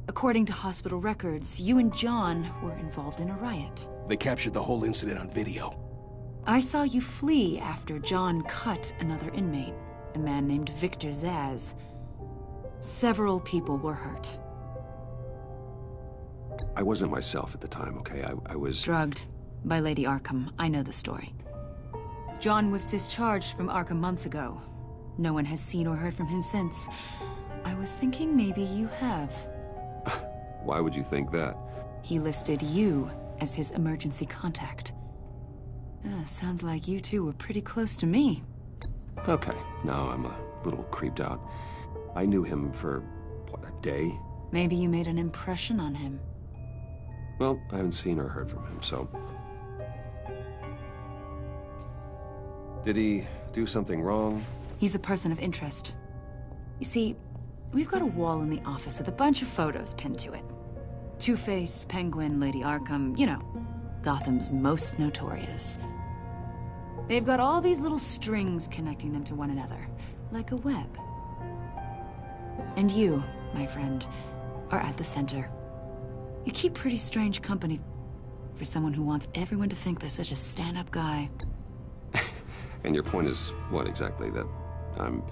According to hospital records, you and John were involved in a riot. They captured the whole incident on video. I saw you flee after John cut another inmate, a man named Victor Zsasz. Several people were hurt. I wasn't myself at the time, okay? I was... drugged by Lady Arkham. I know the story. John was discharged from Arkham months ago. No one has seen or heard from him since. I was thinking maybe you have. Why would you think that? He listed you as his emergency contact. Sounds like you two were pretty close to me. Okay, now I'm a little creeped out. I knew him for, what, a day? Maybe you made an impression on him. Well, I haven't seen or heard from him, so... Did he do something wrong? He's a person of interest. You see, we've got a wall in the office with a bunch of photos pinned to it. Two-Face, Penguin, Lady Arkham, you know, Gotham's most notorious. They've got all these little strings connecting them to one another, like a web. And you, my friend, are at the center. You keep pretty strange company for someone who wants everyone to think they're such a stand-up guy. And your point is, what exactly? That I'm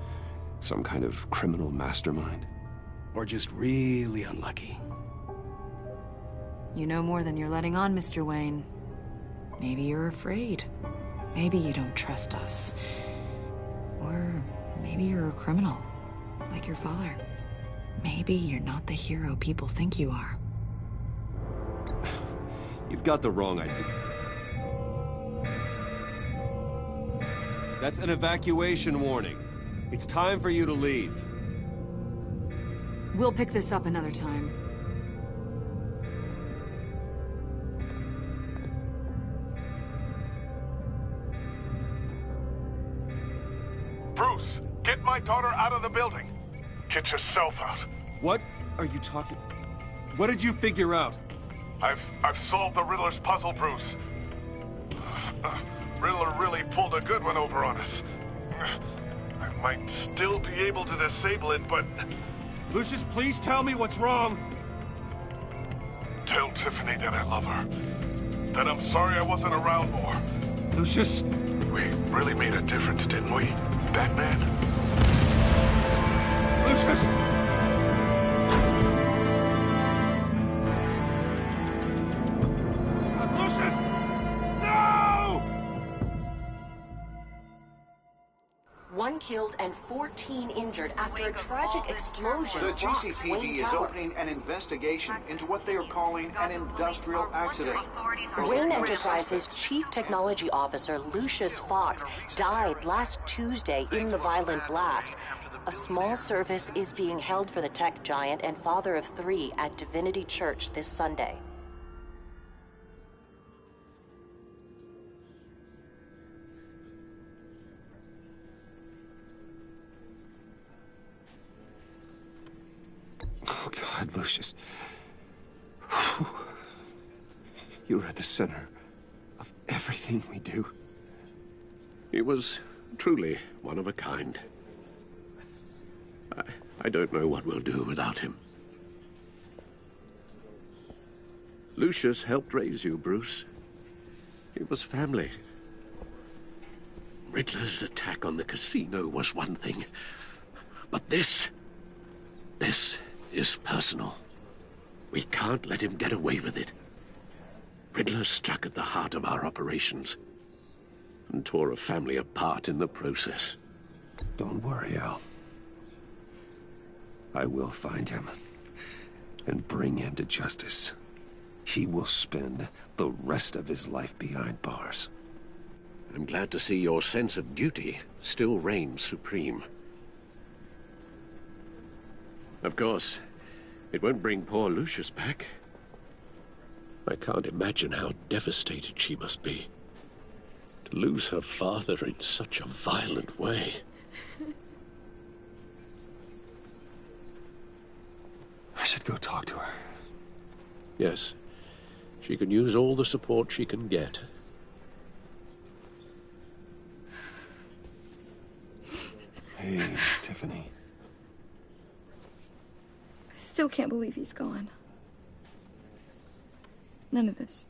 some kind of criminal mastermind? Or just really unlucky. You know more than you're letting on, Mr. Wayne. Maybe you're afraid. Maybe you don't trust us. Maybe you're a criminal, like your father. Maybe you're not the hero people think you are. You've got the wrong idea. That's an evacuation warning. It's time for you to leave. We'll pick this up another time. Bruce, get my daughter out of the building. Get yourself out. What are you talking? What did you figure out? I've solved the Riddler's puzzle, Bruce. Riddler really pulled a good one over on us. I might still be able to disable it, but... Lucius, please tell me what's wrong. Tell Tiffany that I love her. That I'm sorry I wasn't around more. Lucius! We really made a difference, didn't we, Batman? Lucius! Lucius! No! 1 killed and 14 injured after a tragic explosion. The rocks GCPD Wayne is Tower. opening an investigation into what they are calling an industrial accident. Wayne Enterprises' Chief Technology Officer Lucius Fox died last Tuesday in the violent blast. A small service is being held for the tech giant and father of 3 at Divinity Church this Sunday. Oh, God, Lucius. You're at the center of everything we do. He was truly one of a kind. I don't know what we'll do without him. Lucius helped raise you, Bruce. It was family. Riddler's attack on the casino was one thing, but this is personal. We can't let him get away with it. Riddler struck at the heart of our operations and tore a family apart in the process. Don't worry, Al. I will find him and bring him to justice. He will spend the rest of his life behind bars. I'm glad to see your sense of duty still reigns supreme. Of course, it won't bring poor Lucius back. I can't imagine how devastated she must be. To lose her father in such a violent way. I should go talk to her. Yes, she can use all the support she can get. Hey, Tiffany. I still can't believe he's gone. None of this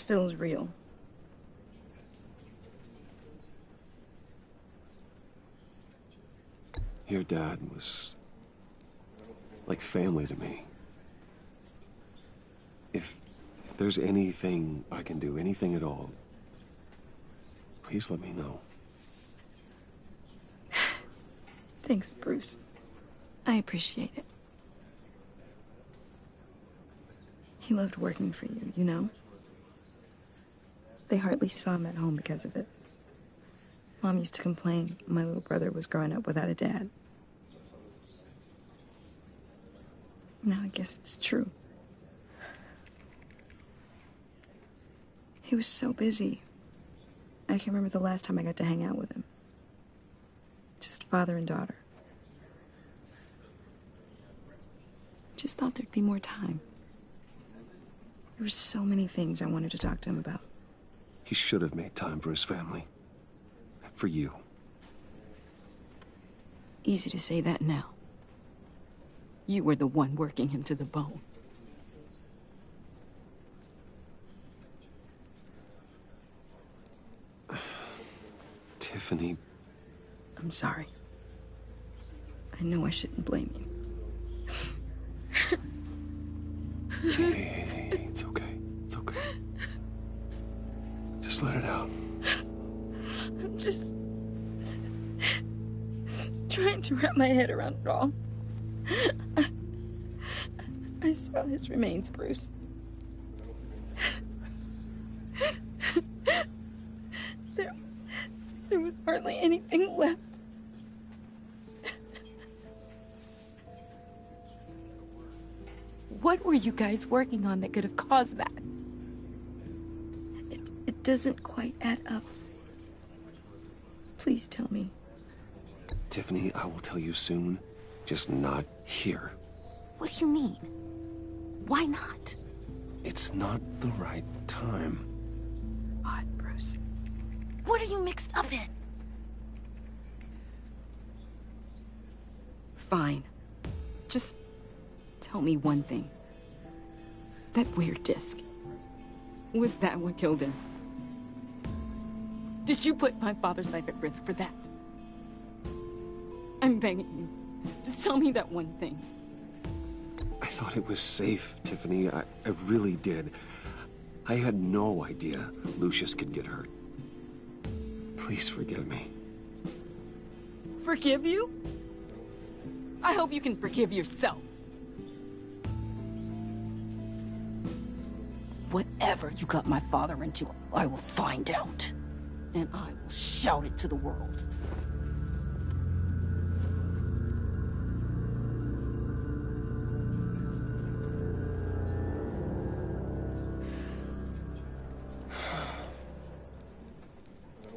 feels real. Your dad was like family to me. If there's anything I can do, anything at all, please let me know. Thanks, Bruce. I appreciate it. He loved working for you, you know? They hardly saw him at home because of it. Mom used to complain my little brother was growing up without a dad. Now I guess it's true. He was so busy. I can't remember the last time I got to hang out with him. Just father and daughter. Just thought there'd be more time. There were so many things I wanted to talk to him about. He should have made time for his family. For you. Easy to say that now. You were the one working him to the bone. Tiffany. I'm sorry. I know I shouldn't blame you. Hey, it's okay. It's okay. Just let it out. I'm just... trying to wrap my head around it all. I saw his remains, Bruce. There was hardly anything left. What were you guys working on that could have caused that? It doesn't quite add up. Please tell me. Tiffany, I will tell you soon. Just not here. What do you mean? Why not? It's not the right time. God, Bruce. What are you mixed up in? Fine. Just tell me one thing. That weird disc. Was that what killed him? Did you put my father's life at risk for that? I'm begging you. Just tell me that one thing. I thought it was safe, Tiffany. I really did. I had no idea Lucius could get hurt. Please forgive me. Forgive you? I hope you can forgive yourself. Whatever you got my father into, I will find out. And I will shout it to the world.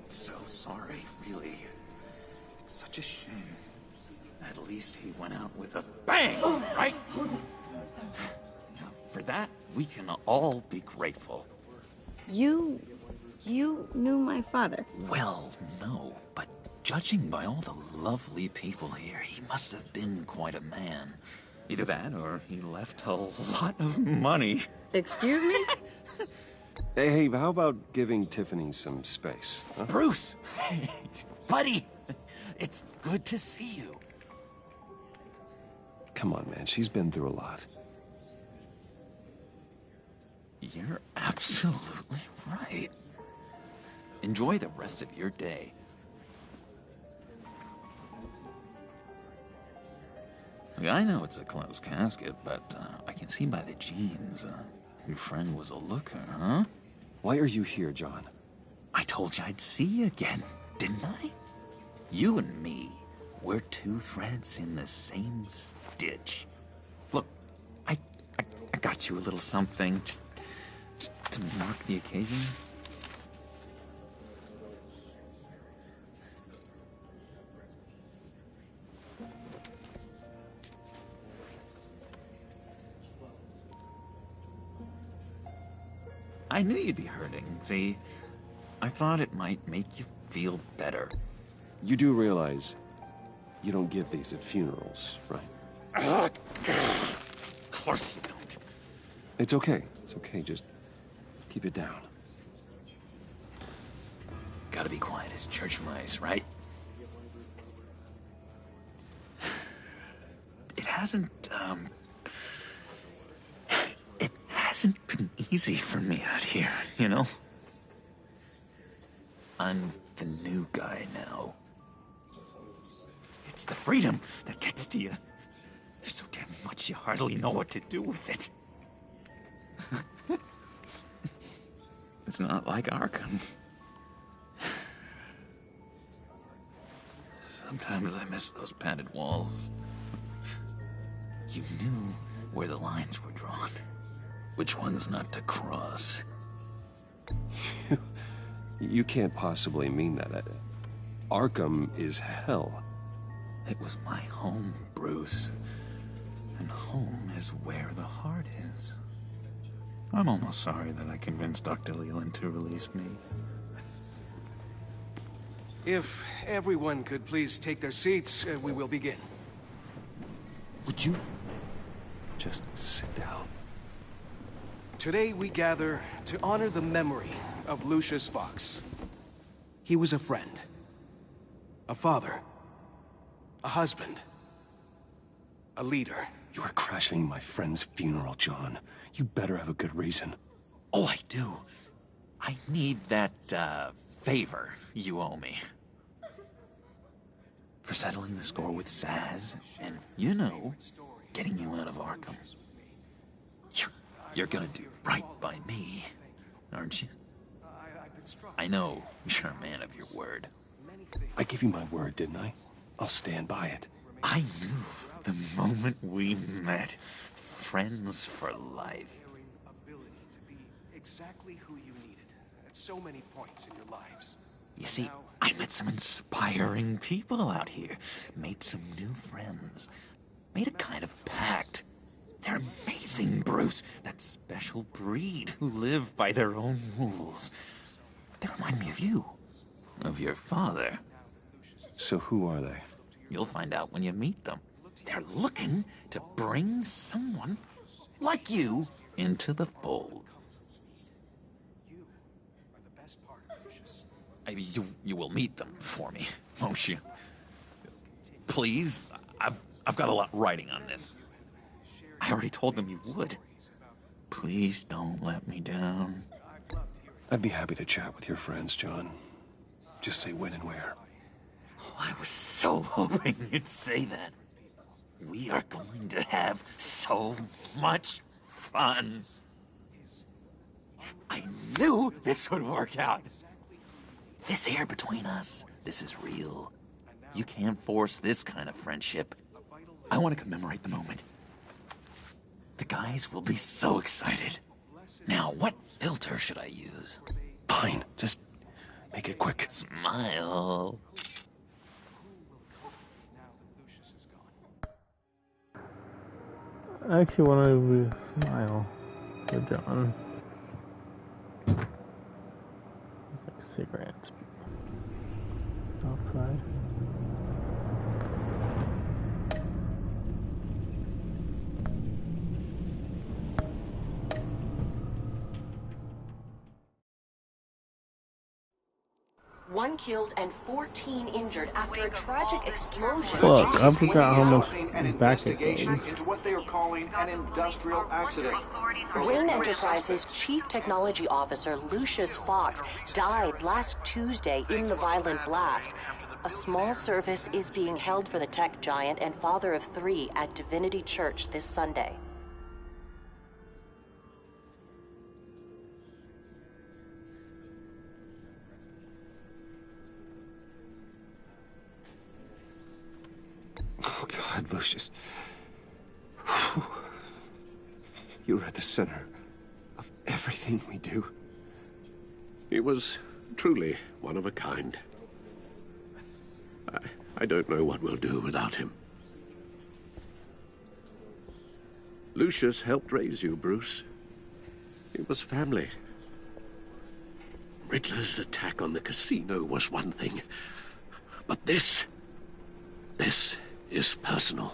So sorry, really. It's such a shame. At least he went out with a bang, right? Now, for that, we can all be grateful. You knew my father? Well, no, but judging by all the lovely people here, he must have been quite a man. Either that, or he left a lot of money. Excuse me? Hey, how about giving Tiffany some space? Huh? Bruce! Buddy! It's good to see you. Come on, man. She's been through a lot. You're absolutely right. Enjoy the rest of your day. I know it's a closed casket, but I can see by the jeans, your friend was a looker, huh? Why are you here, John? I told you I'd see you again, didn't I? You and me, we're two threads in the same stitch. Look, I got you a little something, just to mark the occasion. I knew you'd be hurting, see? I thought it might make you feel better. You do realize you don't give these at funerals, right? Of course you don't. It's okay. It's okay. Just keep it down. Gotta be quiet as church mice, right? It hasn't been easy for me out here, you know? I'm the new guy now. It's the freedom that gets to you. There's so damn much you hardly know what to do with it. It's not like Arkham. Sometimes I miss those padded walls. You knew where the lines were drawn. Which ones not to cross. You can't possibly mean that. Arkham is hell. It was my home, Bruce. And home is where the heart is. I'm almost sorry that I convinced Dr. Leland to release me. If everyone could please take their seats, we will begin. Would you just sit down? Today we gather to honor the memory of Lucius Fox. He was a friend, a father, a husband, a leader. You are crashing my friend's funeral, John. You better have a good reason. Oh, I do. I need that, favor you owe me. for settling the score with Zaz, and, you know, getting you out of Arkham. You're gonna do right by me, aren't you? I know you're a man of your word. I gave you my word, didn't I? I'll stand by it. I knew the moment we met. Friends for life. Exactly who you needed at so many points in your lives. You see, I met some inspiring people out here. Made some new friends. Made a kind of pact. They're amazing, Bruce. That special breed who live by their own rules. They remind me of you. Of your father. So who are they? You'll find out when you meet them. They're looking to bring someone like you into the fold. You will meet them for me, won't you? Please, I've got a lot riding on this. I already told them you would. Please don't let me down. I'd be happy to chat with your friends, John. Just say when and where. Oh, I was so hoping you'd say that. We are going to have so much fun. I knew this would work out. This air between us, this is real. You can't force this kind of friendship. I want to commemorate the moment. The guys will be so excited. Now, what filter should I use? Fine, just make it quick. Smile. I actually want to smile for John. It's like cigarettes outside. One killed and 14 injured after a tragic explosion. Look, I forgot how much back it goes. Into what they are calling an industrial accident. Wayne Enterprises Chief Technology Officer Lucius Fox died last Tuesday in the violent blast. A small service is being held for the tech giant and father of 3 at Divinity Church this Sunday. Oh, God, Lucius. You were at the center of everything we do. He was truly one of a kind. I don't know what we'll do without him. Lucius helped raise you, Bruce. It was family. Riddler's attack on the casino was one thing, but this is personal.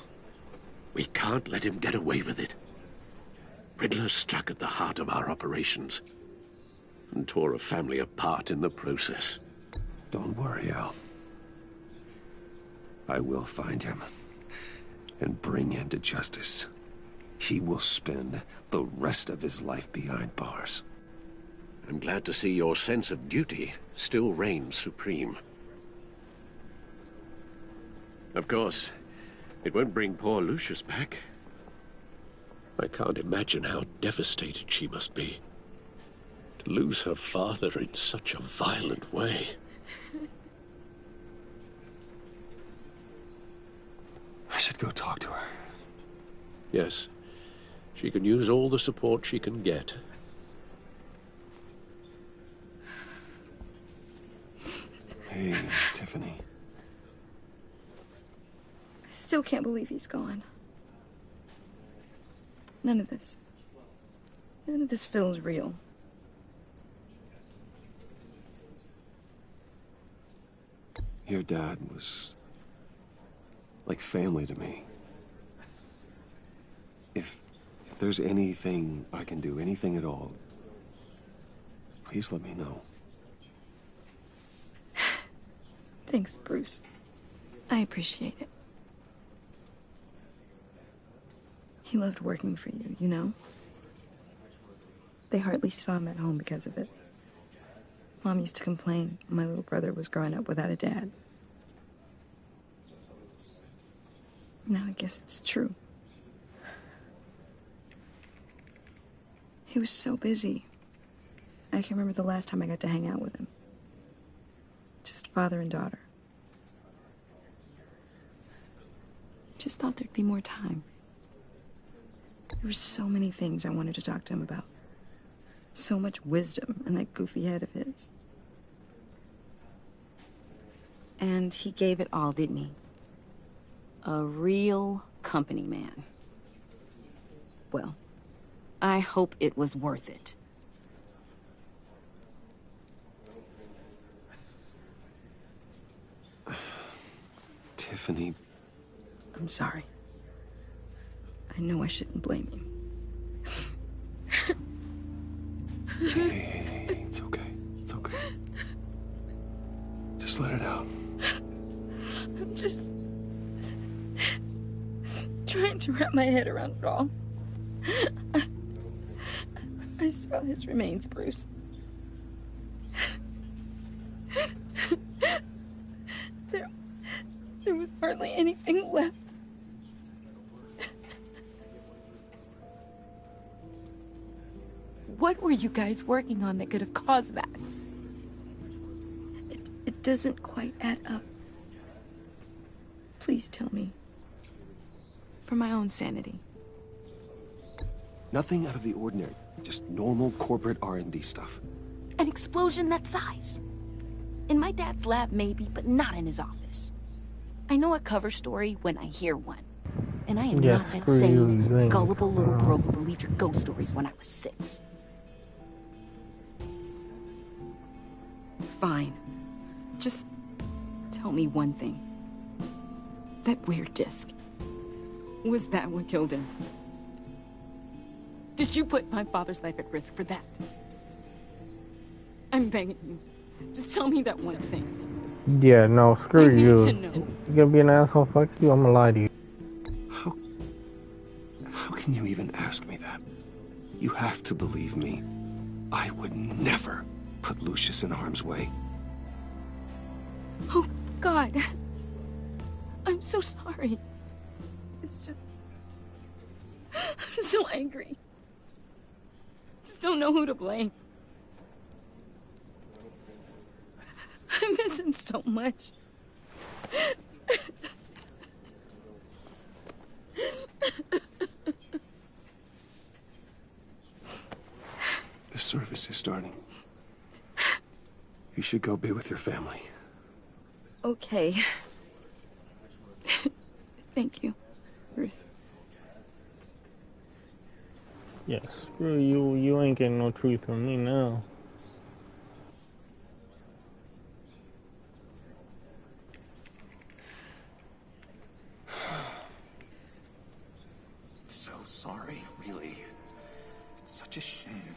We can't let him get away with it. Riddler struck at the heart of our operations and tore a family apart in the process. Don't worry, Al. I will find him and bring him to justice. He will spend the rest of his life behind bars. I'm glad to see your sense of duty still reigns supreme. Of course, it won't bring poor Lucius back. I can't imagine how devastated she must be to lose her father in such a violent way. I should go talk to her. Yes, she can use all the support she can get. Hey, Tiffany. I still can't believe he's gone. None of this feels real. Your dad was like family to me. If there's anything I can do, anything at all, please let me know. Thanks, Bruce. I appreciate it. He loved working for you, you know? They hardly saw him at home because of it. Mom used to complain my little brother was growing up without a dad. Now I guess it's true. He was so busy. I can't remember the last time I got to hang out with him. Just father and daughter. Just thought there'd be more time. There were so many things I wanted to talk to him about. So much wisdom in that goofy head of his. And he gave it all, didn't he? A real company man. Well, I hope it was worth it. Tiffany. I'm sorry. I know I shouldn't blame you. Hey, it's okay. It's okay. Just let it out. I'm just trying to wrap my head around it all. I saw his remains, Bruce. There was hardly anything left. What were you guys working on that could have caused that? It doesn't quite add up. Please tell me. For my own sanity. Nothing out of the ordinary. Just normal corporate R&D stuff. An explosion that size. In my dad's lab, maybe, but not in his office. I know a cover story when I hear one. And I am not that same gullible little girl who believed your ghost stories when I was 6. Fine. Just tell me one thing. That weird disc. Was that what killed him? Did you put my father's life at risk for that? I'm begging you. Just tell me that one thing. Yeah, no, screw you. To know. You gonna be an asshole? Fuck you. I'm gonna lie to you. How can you even ask me that? You have to believe me. I would never put Lucius in harm's way. Oh, God. I'm so sorry. It's just... I'm so angry. Just don't know who to blame. I miss him so much. The service is starting. You should go be with your family. Okay. Thank you, Bruce. Yeah, screw you. You ain't getting no truth from me now. So sorry, really. It's such a shame.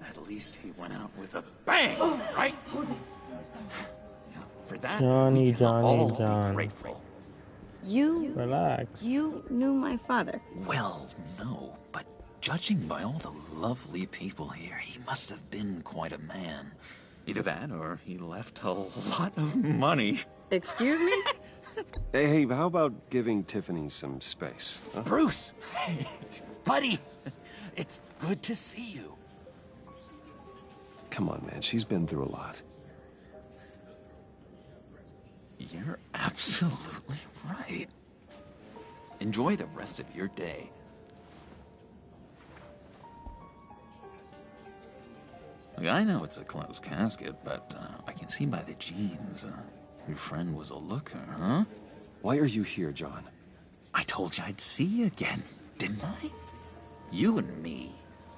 At least he went out with a bang, right? Yeah, for that, we can all be grateful. You... Relax. You knew my father. Well, no, but judging by all the lovely people here, he must have been quite a man. Either that, or he left a lot of money. Excuse me? Hey, how about giving Tiffany some space? Huh? Bruce! Hey, buddy! It's good to see you. Come on, man. She's been through a lot. You're absolutely right. Enjoy the rest of your day. Look, I know it's a closed casket, but I can see by the jeans, your friend was a looker, huh? Why are you here, John? I told you I'd see you again, didn't I? You and me,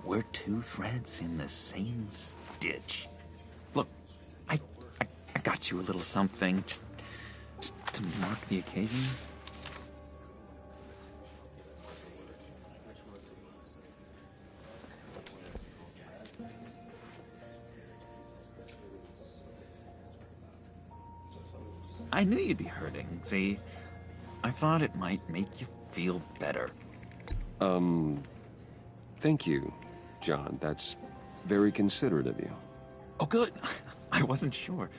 we're two threads in the same stitch. Look, I got you a little something, just to mark the occasion. I knew you'd be hurting, see? I thought it might make you feel better. Thank you, John. That's very considerate of you. Oh, good. I wasn't sure.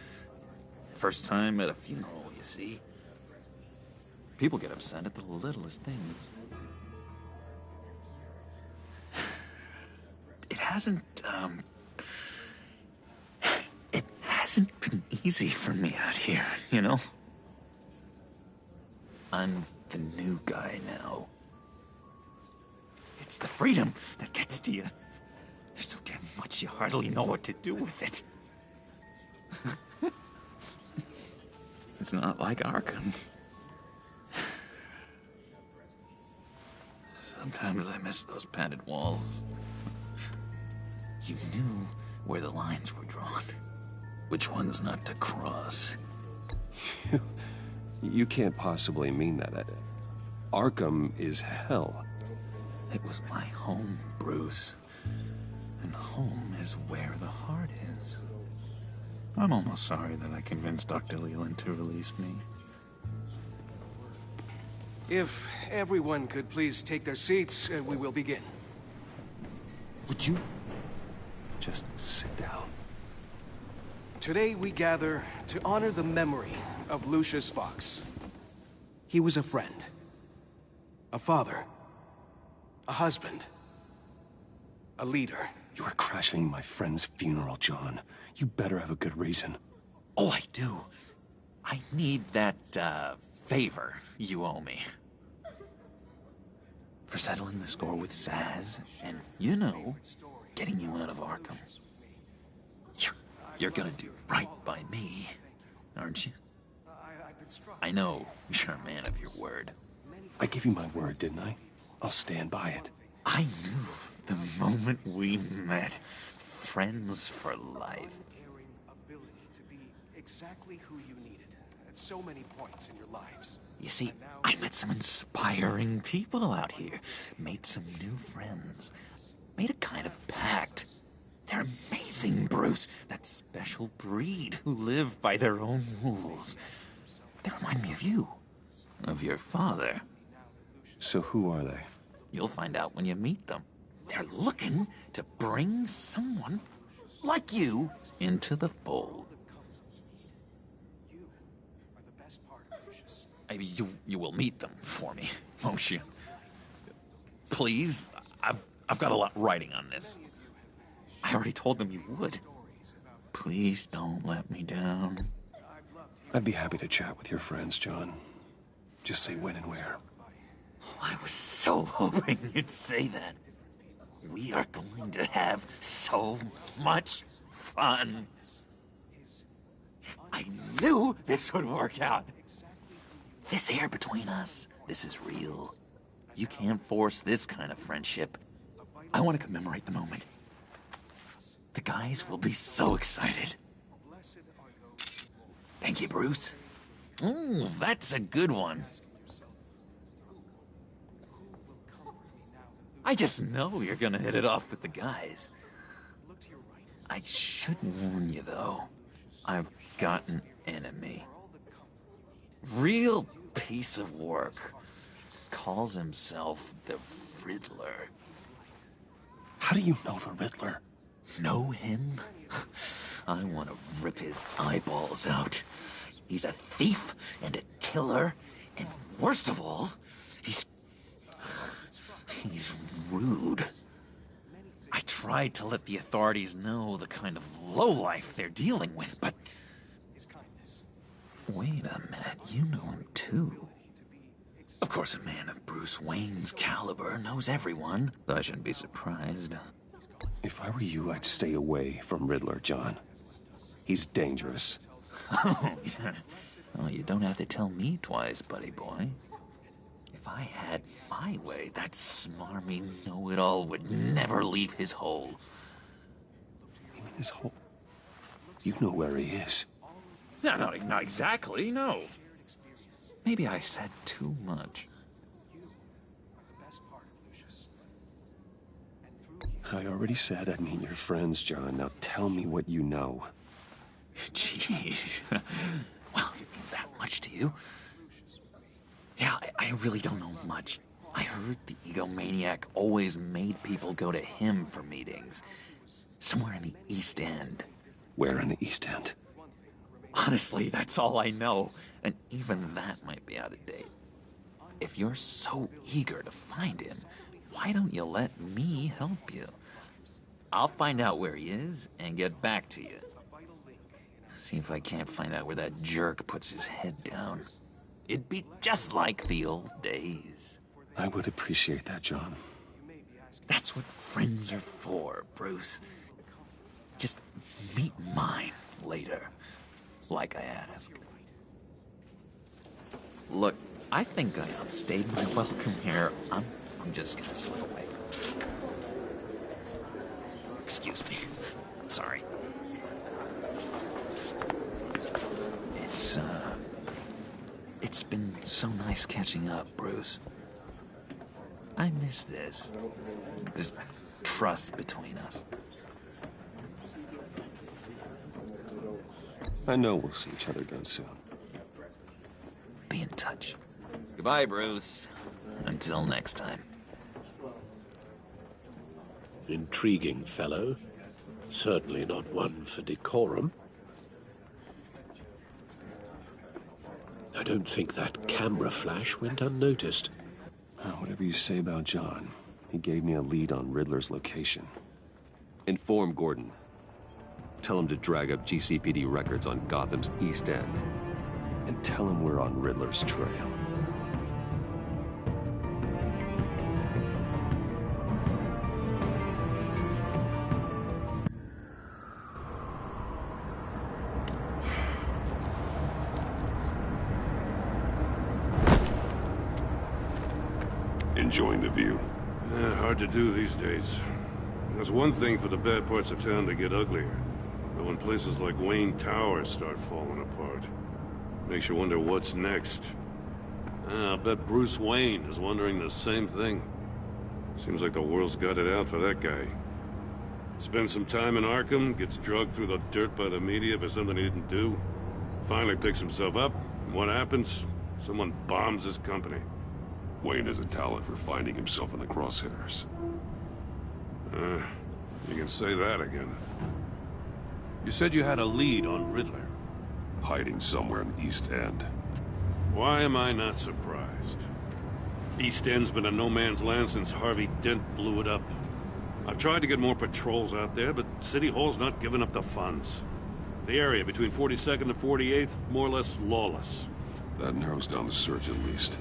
First time at a funeral, you see? People get upset at the littlest things. It hasn't been easy for me out here, you know? I'm the new guy now. It's the freedom that gets to you. There's so damn much you hardly know what to do with it. It's not like Arkham. Sometimes I miss those padded walls. You knew where the lines were drawn. Which ones not to cross. You can't possibly mean that. Arkham is hell. It was my home, Bruce. And home is where the heart is. I'm almost sorry that I convinced Dr. Leland to release me. If everyone could please take their seats, we will begin. Would you just sit down? Today we gather to honor the memory of Lucius Fox. He was a friend, a father, a husband, a leader. You are crashing my friend's funeral, John. You better have a good reason. Oh, I do. I need that, favor you owe me. For settling the score with Zaz, and, you know, getting you out of Arkham. You're gonna do right by me, aren't you? I know you're a man of your word. I gave you my word, didn't I? I'll stand by it. I knew the moment we met. Friends for life. Ability to be exactly who you needed at so many points in your lives. You see, I met some inspiring people out here. Made some new friends. Made a kind of pact. They're amazing, Bruce. That special breed who live by their own rules. They remind me of you. Of your father. So who are they? You'll find out when you meet them. They're looking to bring someone like you into the fold. Maybe you will meet them for me, won't you? Please, I've got a lot writing on this. I already told them you would. Please don't let me down. I'd be happy to chat with your friends, John. Just say when and where. I was so hoping you'd say that. We are going to have so much fun. I knew this would work out. This air between us, this is real. You can't force this kind of friendship. I want to commemorate the moment. The guys will be so excited. Thank you, Bruce. Ooh, that's a good one. I just know you're gonna hit it off with the guys. I should warn you, though. I've got an enemy. Real piece of work. Calls himself the Riddler. How do you know the Riddler? Know him? I want to rip his eyeballs out. He's a thief and a killer, and worst of all, he's rude. I tried to let the authorities know the kind of lowlife they're dealing with, but... Wait a minute, you know him too. Of course, a man of Bruce Wayne's caliber knows everyone, so I shouldn't be surprised. If I were you, I'd stay away from Riddler, John. He's dangerous. Oh, yeah. Well, you don't have to tell me twice, buddy boy. If I had my way, that smarmy know-it-all would never leave his hole. You mean his hole? You know where he is. No, not exactly, no. Maybe I said too much. I already said I'd meet your friends, John. Now tell me what you know. Jeez. Well, if it means that much to you. Yeah, I really don't know much. I heard the egomaniac always made people go to him for meetings. Somewhere in the East End. Where in the East End? Honestly, that's all I know. And even that might be out of date. If you're so eager to find him, why don't you let me help you? I'll find out where he is and get back to you. See if I can't find out where that jerk puts his head down. It'd be just like the old days. I would appreciate that, John. That's what friends are for, Bruce. Just meet mine later, like I asked. Look, I think I outstayed my welcome here. I'm just gonna slip away. Excuse me. I'm sorry. It's been so nice catching up, Bruce. I miss this trust between us. I know we'll see each other again soon. Be in touch. Goodbye, Bruce. Until next time. Intriguing fellow. Certainly not one for decorum. I don't think that camera flash went unnoticed. Whatever you say about John, he gave me a lead on Riddler's location. Inform Gordon. Tell him to drag up GCPD records on Gotham's East End. And tell him we're on Riddler's trail. Enjoying the view? Hard to do these days. There's one thing for the bad parts of town to get uglier. But when places like Wayne Tower start falling apart, makes you wonder what's next. I'll bet Bruce Wayne is wondering the same thing. Seems like the world's got it out for that guy. Spends some time in Arkham, gets drugged through the dirt by the media for something he didn't do. Finally picks himself up, and what happens? Someone bombs his company. Wayne has a talent for finding himself in the crosshairs. You can say that again. You said you had a lead on Riddler. Hiding somewhere in the East End. Why am I not surprised? East End's been a no-man's land since Harvey Dent blew it up. I've tried to get more patrols out there, but City Hall's not giving up the funds. The area between 42nd and 48th, more or less lawless. That narrows down the search at least.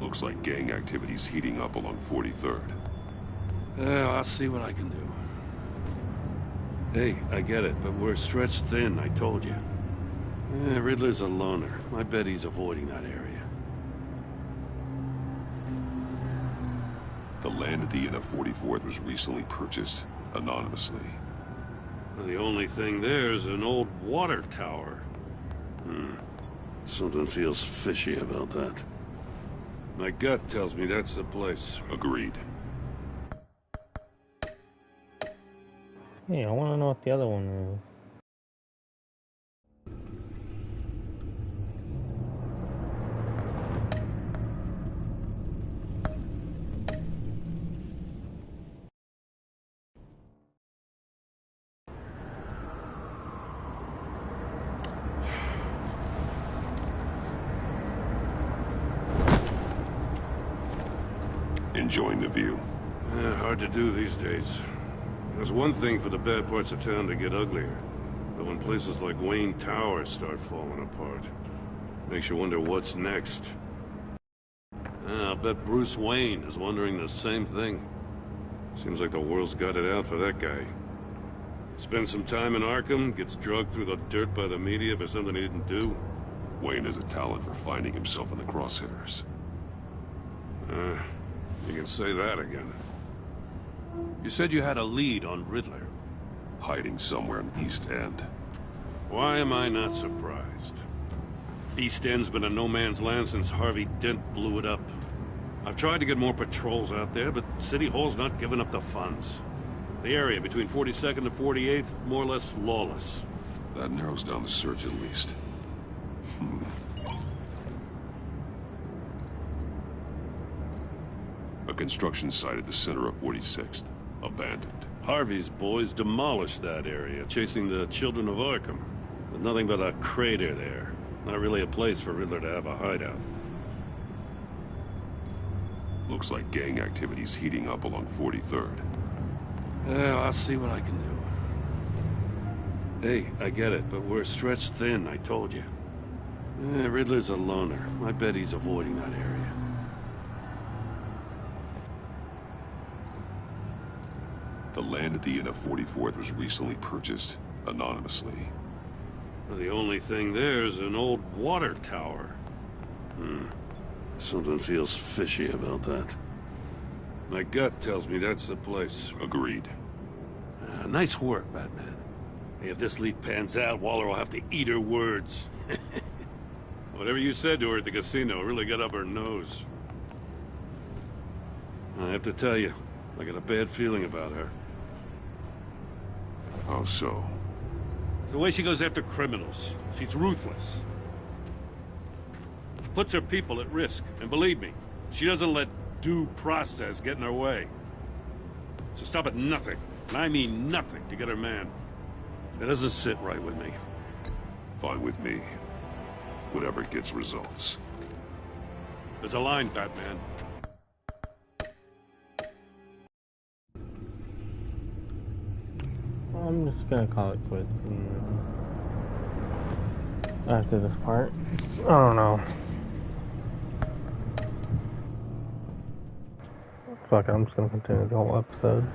Looks like gang activity's heating up along 43rd. I'll see what I can do. Hey, I get it, but we're stretched thin, I told you. Riddler's a loner. I bet he's avoiding that area. The land at the end of 44th was recently purchased, anonymously. The only thing there is an old water tower. Something feels fishy about that. My gut tells me that's the place. Agreed. Hey, I want to know what the other one is. Enjoying the view? Hard to do these days. There's one thing for the bad parts of town to get uglier. But when places like Wayne Tower start falling apart, makes you wonder what's next. I'll bet Bruce Wayne is wondering the same thing. Seems like the world's got it out for that guy. Spends some time in Arkham, gets drugged through the dirt by the media for something he didn't do. Wayne has a talent for finding himself in the crosshairs. You can say that again. You said you had a lead on Riddler. Hiding somewhere in the East End. Why am I not surprised? East End's been a no-man's land since Harvey Dent blew it up. I've tried to get more patrols out there, but City Hall's not giving up the funds. The area between 42nd and 48th, more or less lawless. That narrows down the search at least. A construction site at the center of 46th. Abandoned. Harvey's boys demolished that area, chasing the children of Arkham. There's nothing but a crater there. Not really a place for Riddler to have a hideout. Looks like gang activity's heating up along 43rd. Well, I'll see what I can do. Hey, I get it, but we're stretched thin, I told you. Riddler's a loner. I bet he's avoiding that area. The land at the end of 44th was recently purchased, anonymously. Well, the only thing there is an old water tower. Something feels fishy about that. My gut tells me that's the place. Agreed. Nice work, Batman. Hey, if this lead pans out, Waller will have to eat her words. Whatever you said to her at the casino really got up her nose. I have to tell you, I got a bad feeling about her. How so? It's the way she goes after criminals. She's ruthless. Puts her people at risk, and believe me, she doesn't let due process get in her way. She'll stop at nothing, and I mean nothing, to get her man. It doesn't sit right with me. Fine with me. Whatever gets results. There's a line, Batman. I'm just gonna call it quits after this part. I don't know. Fuck it, I'm just gonna continue the whole episode.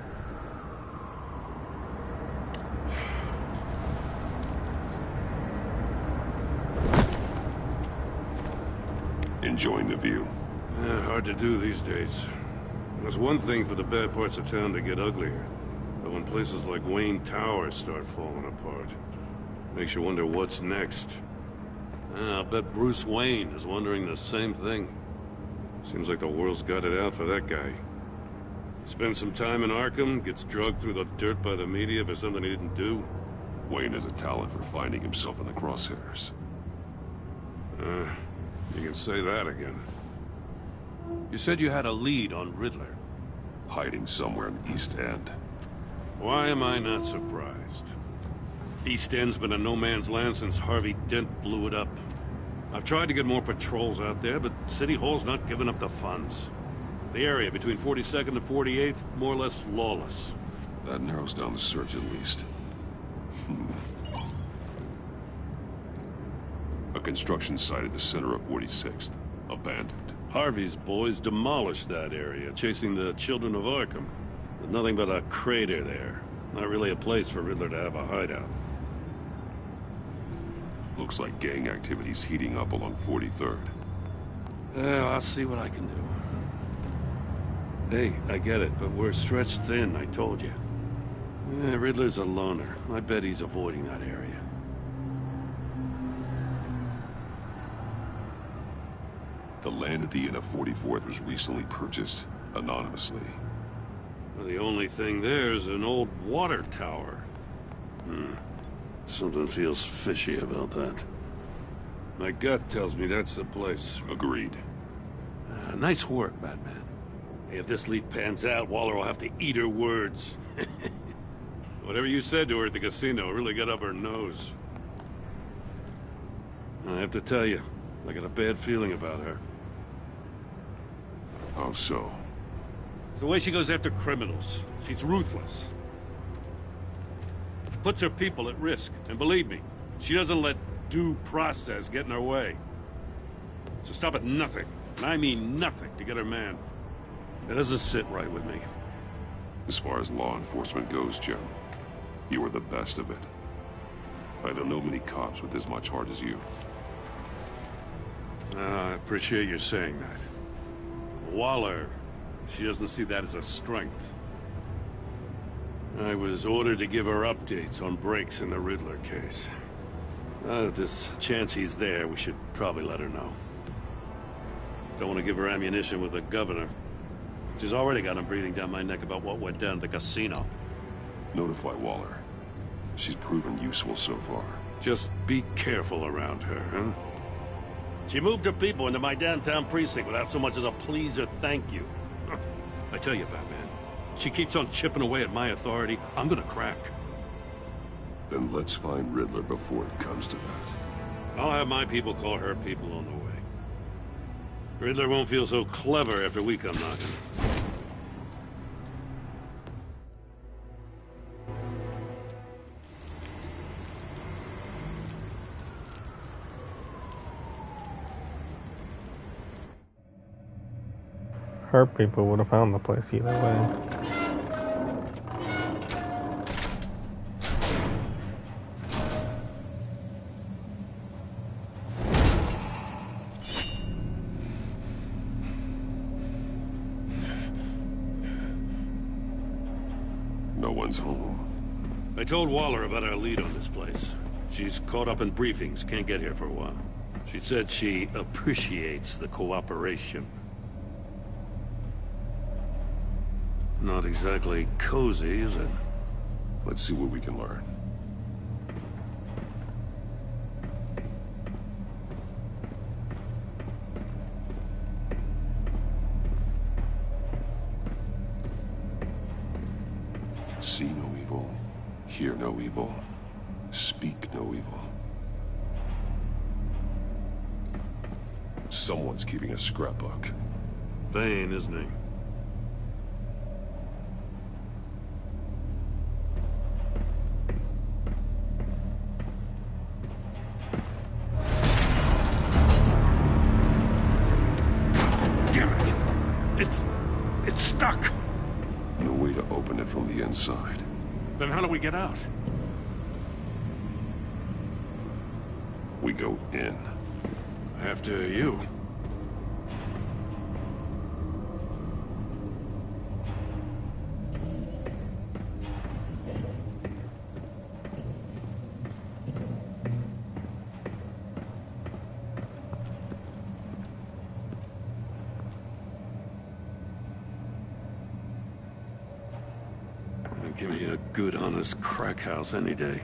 Enjoying the view. Yeah, hard to do these days. There's one thing for the bad parts of town to get uglier. But when places like Wayne Tower start falling apart, makes you wonder what's next. I'll bet Bruce Wayne is wondering the same thing. Seems like the world's got it out for that guy. Spends some time in Arkham, gets drugged through the dirt by the media for something he didn't do. Wayne has a talent for finding himself in the crosshairs. You can say that again. You said you had a lead on Riddler. Hiding somewhere in the East End. Why am I not surprised? East End's been a no-man's land since Harvey Dent blew it up. I've tried to get more patrols out there, but City Hall's not giving up the funds. The area between 42nd and 48th, more or less lawless. That narrows down the search at least. A construction site at the center of 46th. Abandoned. Harvey's boys demolished that area, chasing the children of Arkham. There's nothing but a crater there. Not really a place for Riddler to have a hideout. Looks like gang activity's heating up along 43rd. Well, I'll see what I can do. Hey, I get it, but we're stretched thin, I told you. Riddler's a loner. I bet he's avoiding that area. The land at the end of 44th was recently purchased, anonymously. Well, the only thing there is an old water tower. Something feels fishy about that. My gut tells me that's the place. Agreed. Nice work, Batman. Hey, if this lead pans out, Waller will have to eat her words. Whatever you said to her at the casino really got up her nose. I have to tell you, I got a bad feeling about her. How so? It's the way she goes after criminals. She's ruthless. Puts her people at risk, and believe me, she doesn't let due process get in her way. She'll stop at nothing, and I mean nothing, to get her man. It doesn't sit right with me. As far as law enforcement goes, Jim, you are the best of it. I don't know many cops with as much heart as you. I appreciate you saying that. Waller, she doesn't see that as a strength. I was ordered to give her updates on breaks in the Riddler case. If there's a chance he's there, we should probably let her know. Don't want to give her ammunition with the governor. She's already got him breathing down my neck about what went down at the casino. Notify Waller. She's proven useful so far. Just be careful around her, huh? She moved her people into my downtown precinct without so much as a please or thank you. I tell you, Batman, she keeps on chipping away at my authority, I'm gonna crack. Then let's find Riddler before it comes to that. I'll have my people call her people on the way. Riddler won't feel so clever after we come knocking. Her people would have found the place either way. No one's home. I told Waller about our lead on this place. She's caught up in briefings, can't get here for a while. She said she appreciates the cooperation. Not exactly cozy, is it? Let's see what we can learn. See no evil, hear no evil, speak no evil. Someone's keeping a scrapbook. Vane, isn't he? It's stuck! No way to open it from the inside. Then how do we get out? We go in. After you. Give me a good, honest crack house any day.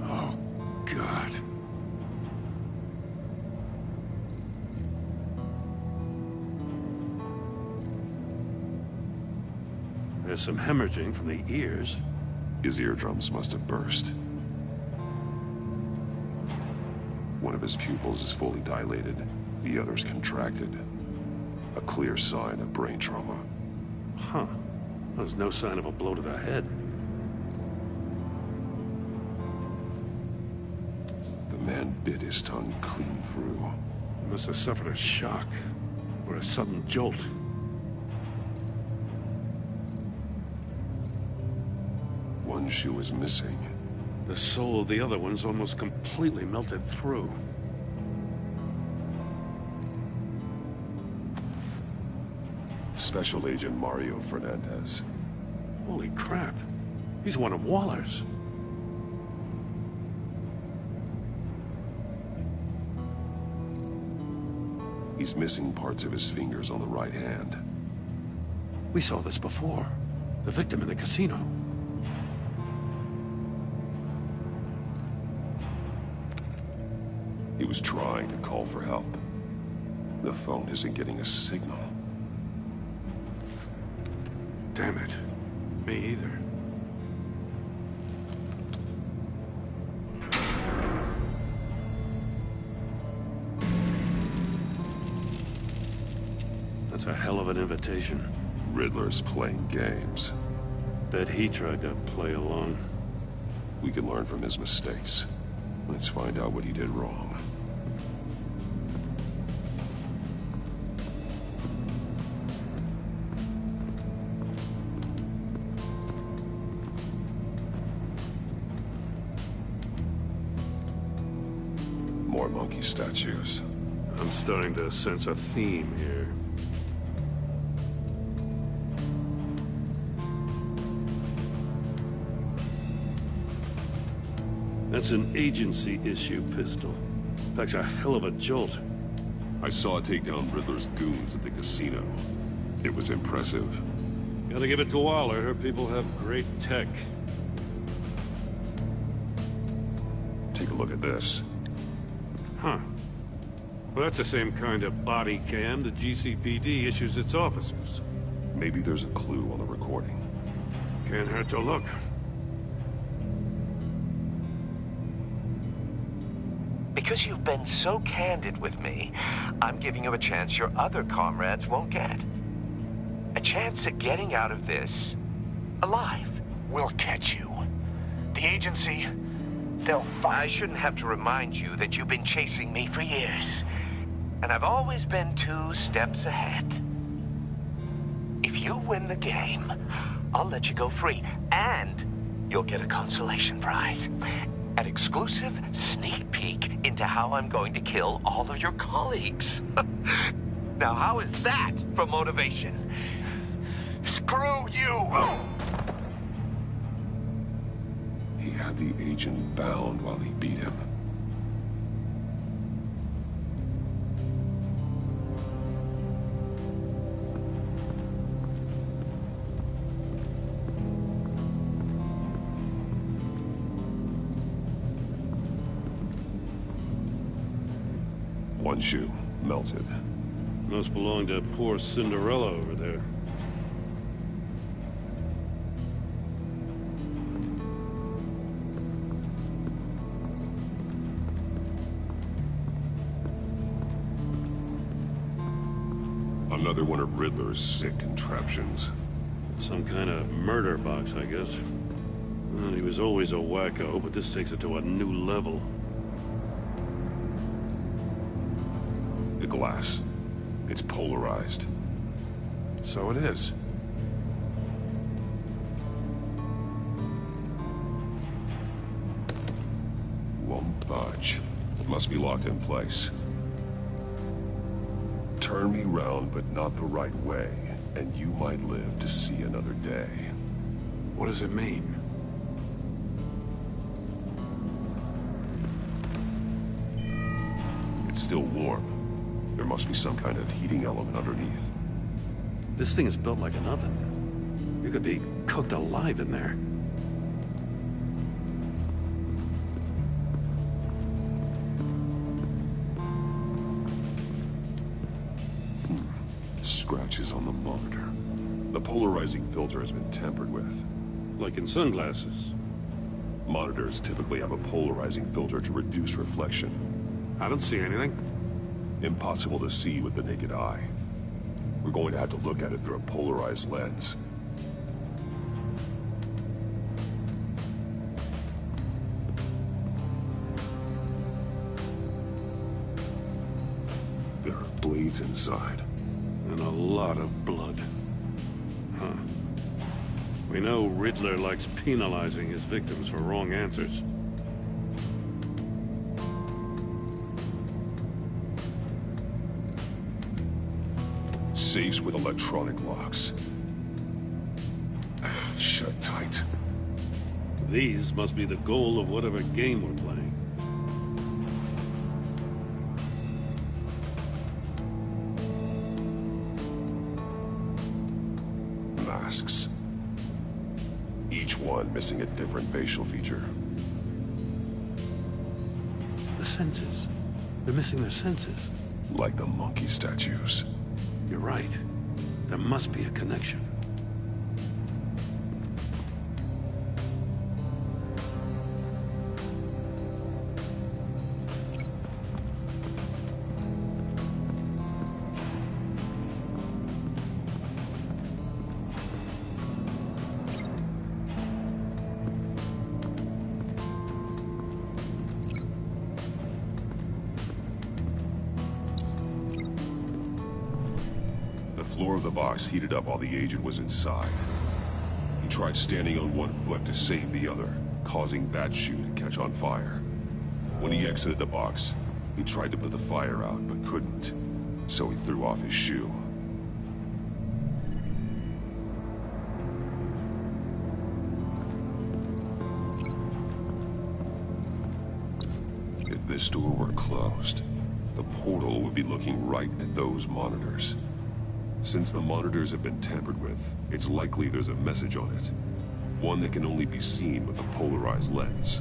Oh, God. There's some hemorrhaging from the ears. His eardrums must have burst. One of his pupils is fully dilated, the other's contracted. A clear sign of brain trauma. Huh. There's no sign of a blow to the head. The man bit his tongue clean through. He must have suffered a shock, or a sudden jolt. One shoe is missing. The soul of the other one's almost completely melted through. Special Agent Mario Fernandez. Holy crap. He's one of Waller's. He's missing parts of his fingers on the right hand. We saw this before. The victim in the casino. He was trying to call for help. The phone isn't getting a signal. Damn it. Me either. That's a hell of an invitation. Riddler's playing games. Bet he tried to play along. We can learn from his mistakes. Let's find out what he did wrong. More monkey statues. I'm starting to sense a theme here. That's an agency-issue pistol. Packs a hell of a jolt. I saw it take down Riddler's goons at the casino. It was impressive. Got Gotta give it to Waller. Her people have great tech. Take a look at this. Huh. Well, that's the same kind of body cam the GCPD issues its officers. Maybe there's a clue on the recording. Can't hurt to look. Because you've been so candid with me, I'm giving you a chance your other comrades won't get. A chance at getting out of this alive. We'll catch you. The agency, they'll find... I shouldn't have to remind you that you've been chasing me for years. And I've always been 2 steps ahead. If you win the game, I'll let you go free. And you'll get a consolation prize. An exclusive sneak peek into how I'm going to kill all of your colleagues. Now, how is that for motivation? Screw you! He had the agent bound while he beat him. One shoe, melted. Must belong to poor Cinderella over there. Another one of Riddler's sick contraptions. Some kind of murder box, I guess. Well, he was always a wacko, but this takes it to a new level. The glass. It's polarized. So it is. Won't budge. Must be locked in place. Turn me round, but not the right way, and you might live to see another day. What does it mean? It's still warm. There must be some kind of heating element underneath. This thing is built like an oven. You could be cooked alive in there. Scratches on the monitor. The polarizing filter has been tampered with. Like in sunglasses. Monitors typically have a polarizing filter to reduce reflection. I don't see anything. Impossible to see with the naked eye. We're going to have to look at it through a polarized lens. There are blades inside. And a lot of blood. Huh. We know Riddler likes penalizing his victims for wrong answers. Safes with electronic locks. Shut tight. These must be the goal of whatever game we're playing. Masks. Each one missing a different facial feature. The senses. They're missing their senses. Like the monkey statues. You're right. There must be a connection. The floor of the box heated up while the agent was inside. He tried standing on one foot to save the other, causing that shoe to catch on fire. When he exited the box, he tried to put the fire out, but couldn't, so he threw off his shoe. If this door were closed, the portal would be looking right at those monitors. Since the monitors have been tampered with, it's likely there's a message on it. One that can only be seen with a polarized lens.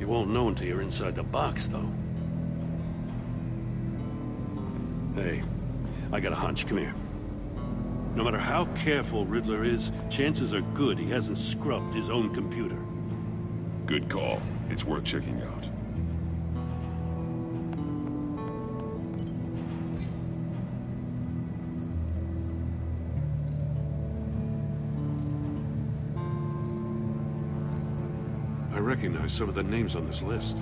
You won't know until you're inside the box, though. Hey, I got a hunch. Come here. No matter how careful Riddler is, chances are good he hasn't scrubbed his own computer. Good call. It's worth checking out. I recognize some of the names on this list.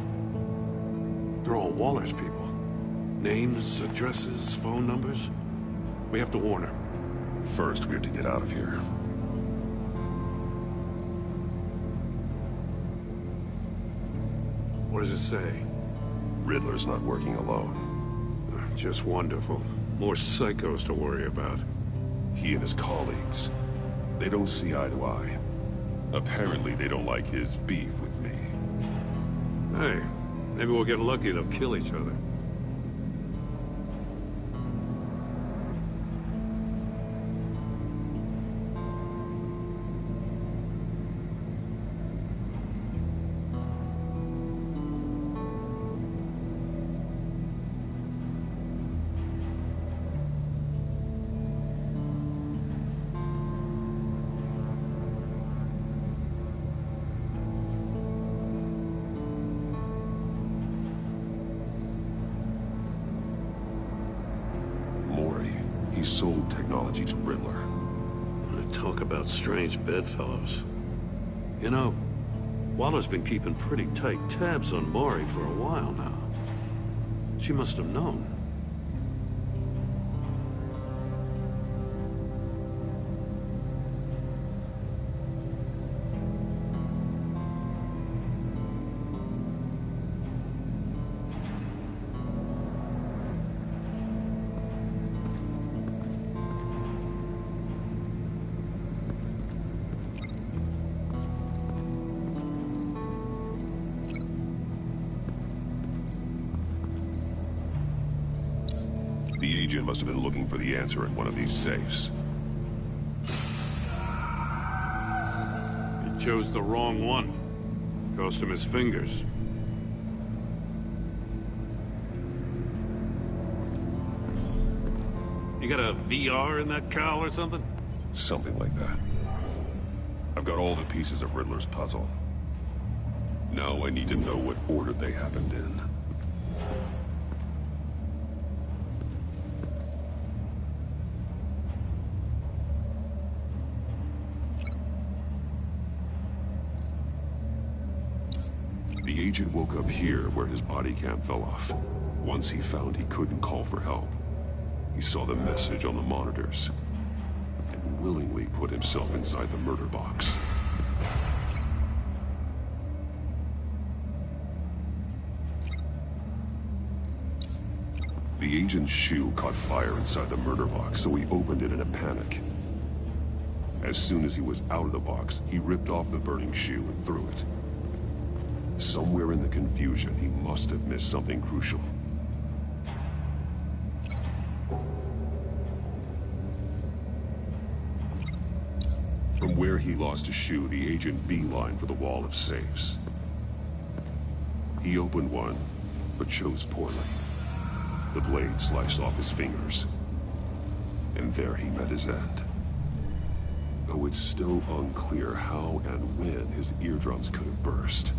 They're all Waller's people. Names, addresses, phone numbers. We have to warn her. First, we have to get out of here. What does it say? Riddler's not working alone. Just wonderful. More psychos to worry about. He and his colleagues, they don't see eye to eye. Apparently, they don't like his beef with me. Hey, maybe we'll get lucky they'll kill each other. He sold technology to Riddler. Talk about strange bedfellows. You know, Waller's been keeping pretty tight tabs on Maury for a while now. She must have known. The agent must have been looking for the answer in one of these safes. He chose the wrong one. Cost him his fingers. You got a VR in that cowl or something? Something like that. I've got all the pieces of Riddler's puzzle. Now I need to know what order they happened in. The agent woke up here where his body cam fell off. Once he found he couldn't call for help, he saw the message on the monitors and willingly put himself inside the murder box. The agent's shoe caught fire inside the murder box, so he opened it in a panic. As soon as he was out of the box, he ripped off the burning shoe and threw it. Somewhere in the confusion, he must have missed something crucial. From where he lost his shoe, the agent beelined for the wall of safes. He opened one, but chose poorly. The blade sliced off his fingers. And there he met his end. Though it's still unclear how and when his eardrums could have burst.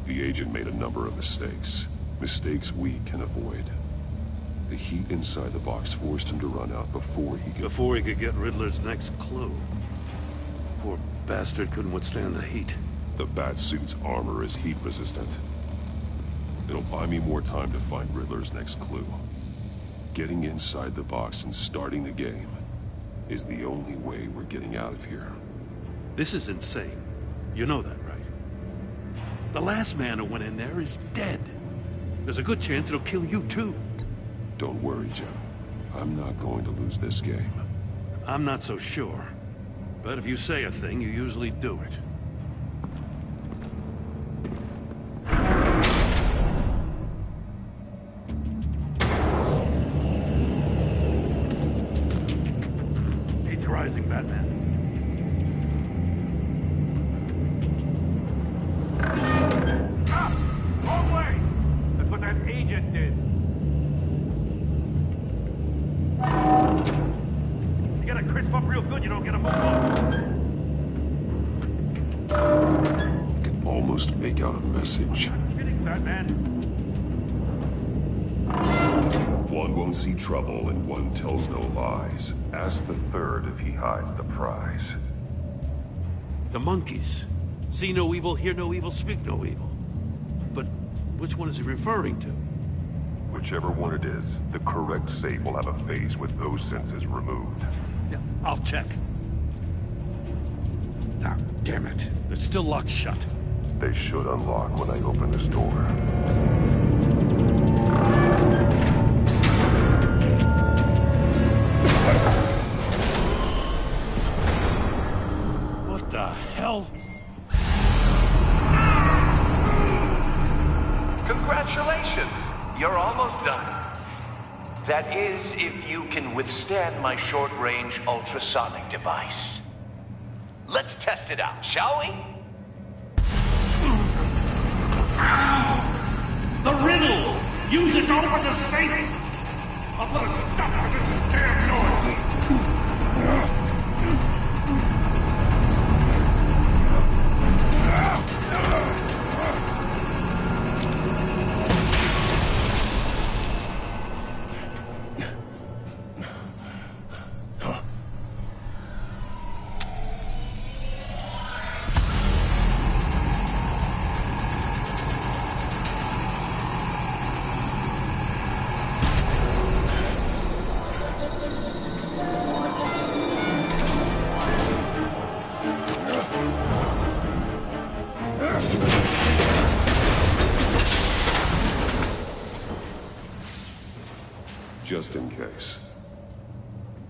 The agent made a number of mistakes. Mistakes we can avoid. The heat inside the box forced him to run out before he could get Riddler's next clue. Poor bastard couldn't withstand the heat. The Batsuit's armor is heat resistant. It'll buy me more time to find Riddler's next clue. Getting inside the box and starting the game is the only way we're getting out of here. This is insane. You know that, right? The last man who went in there is dead. There's a good chance it'll kill you too. Don't worry, Jim. I'm not going to lose this game. I'm not so sure. But if you say a thing, you usually do it. almost make out a message. One won't see trouble and one tells no lies. Ask the third if he hides the prize. The monkeys. See no evil, hear no evil, speak no evil. But which one is he referring to? Whichever one it is, the correct safe will have a phase with those senses removed. Yeah, I'll check. Ah, damn it. They're still locked shut. They should unlock when I open this door. What the hell? Congratulations! You're almost done. That is, if you can withstand my short-range ultrasonic device. Let's test it out, shall we? The riddle! Use it to open the safe! I'll put a stop to this damn noise! Just in case.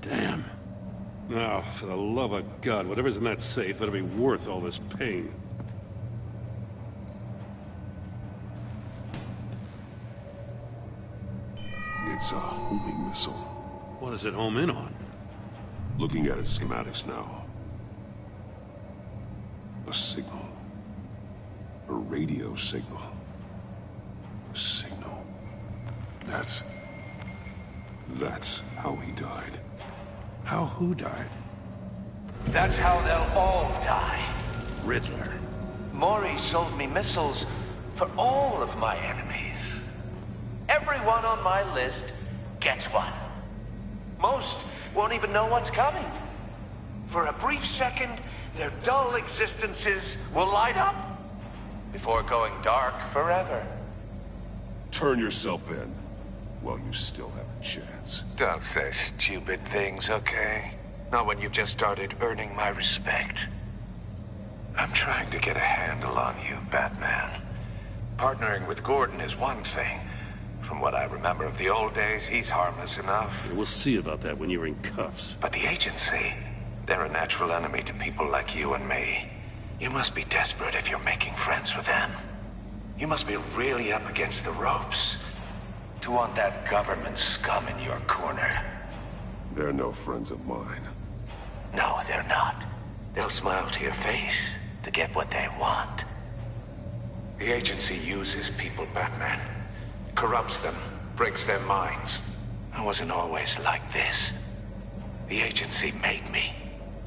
Damn. Now, for the love of God, whatever's in that safe better be worth all this pain. It's a homing missile. What does it home in on? Looking at its schematics now. A signal. A radio signal. A signal. That's how he died. How who died? That's how they'll all die. Riddler. Maury sold me missiles for all of my enemies. Everyone on my list gets one. Most won't even know what's coming. For a brief second, their dull existences will light up before going dark forever. Turn yourself in while you still have a chance. Don't say stupid things, okay? Not when you've just started earning my respect. I'm trying to get a handle on you, Batman. Partnering with Gordon is one thing. From what I remember of the old days, he's harmless enough. We'll see about that when you're in cuffs. But the agency, they're a natural enemy to people like you and me. You must be desperate if you're making friends with them. You must be really up against the ropes to want that government scum in your corner. They're no friends of mine. No, they're not. They'll smile to your face to get what they want. The agency uses people, Batman. Corrupts them, breaks their minds. I wasn't always like this. The agency made me.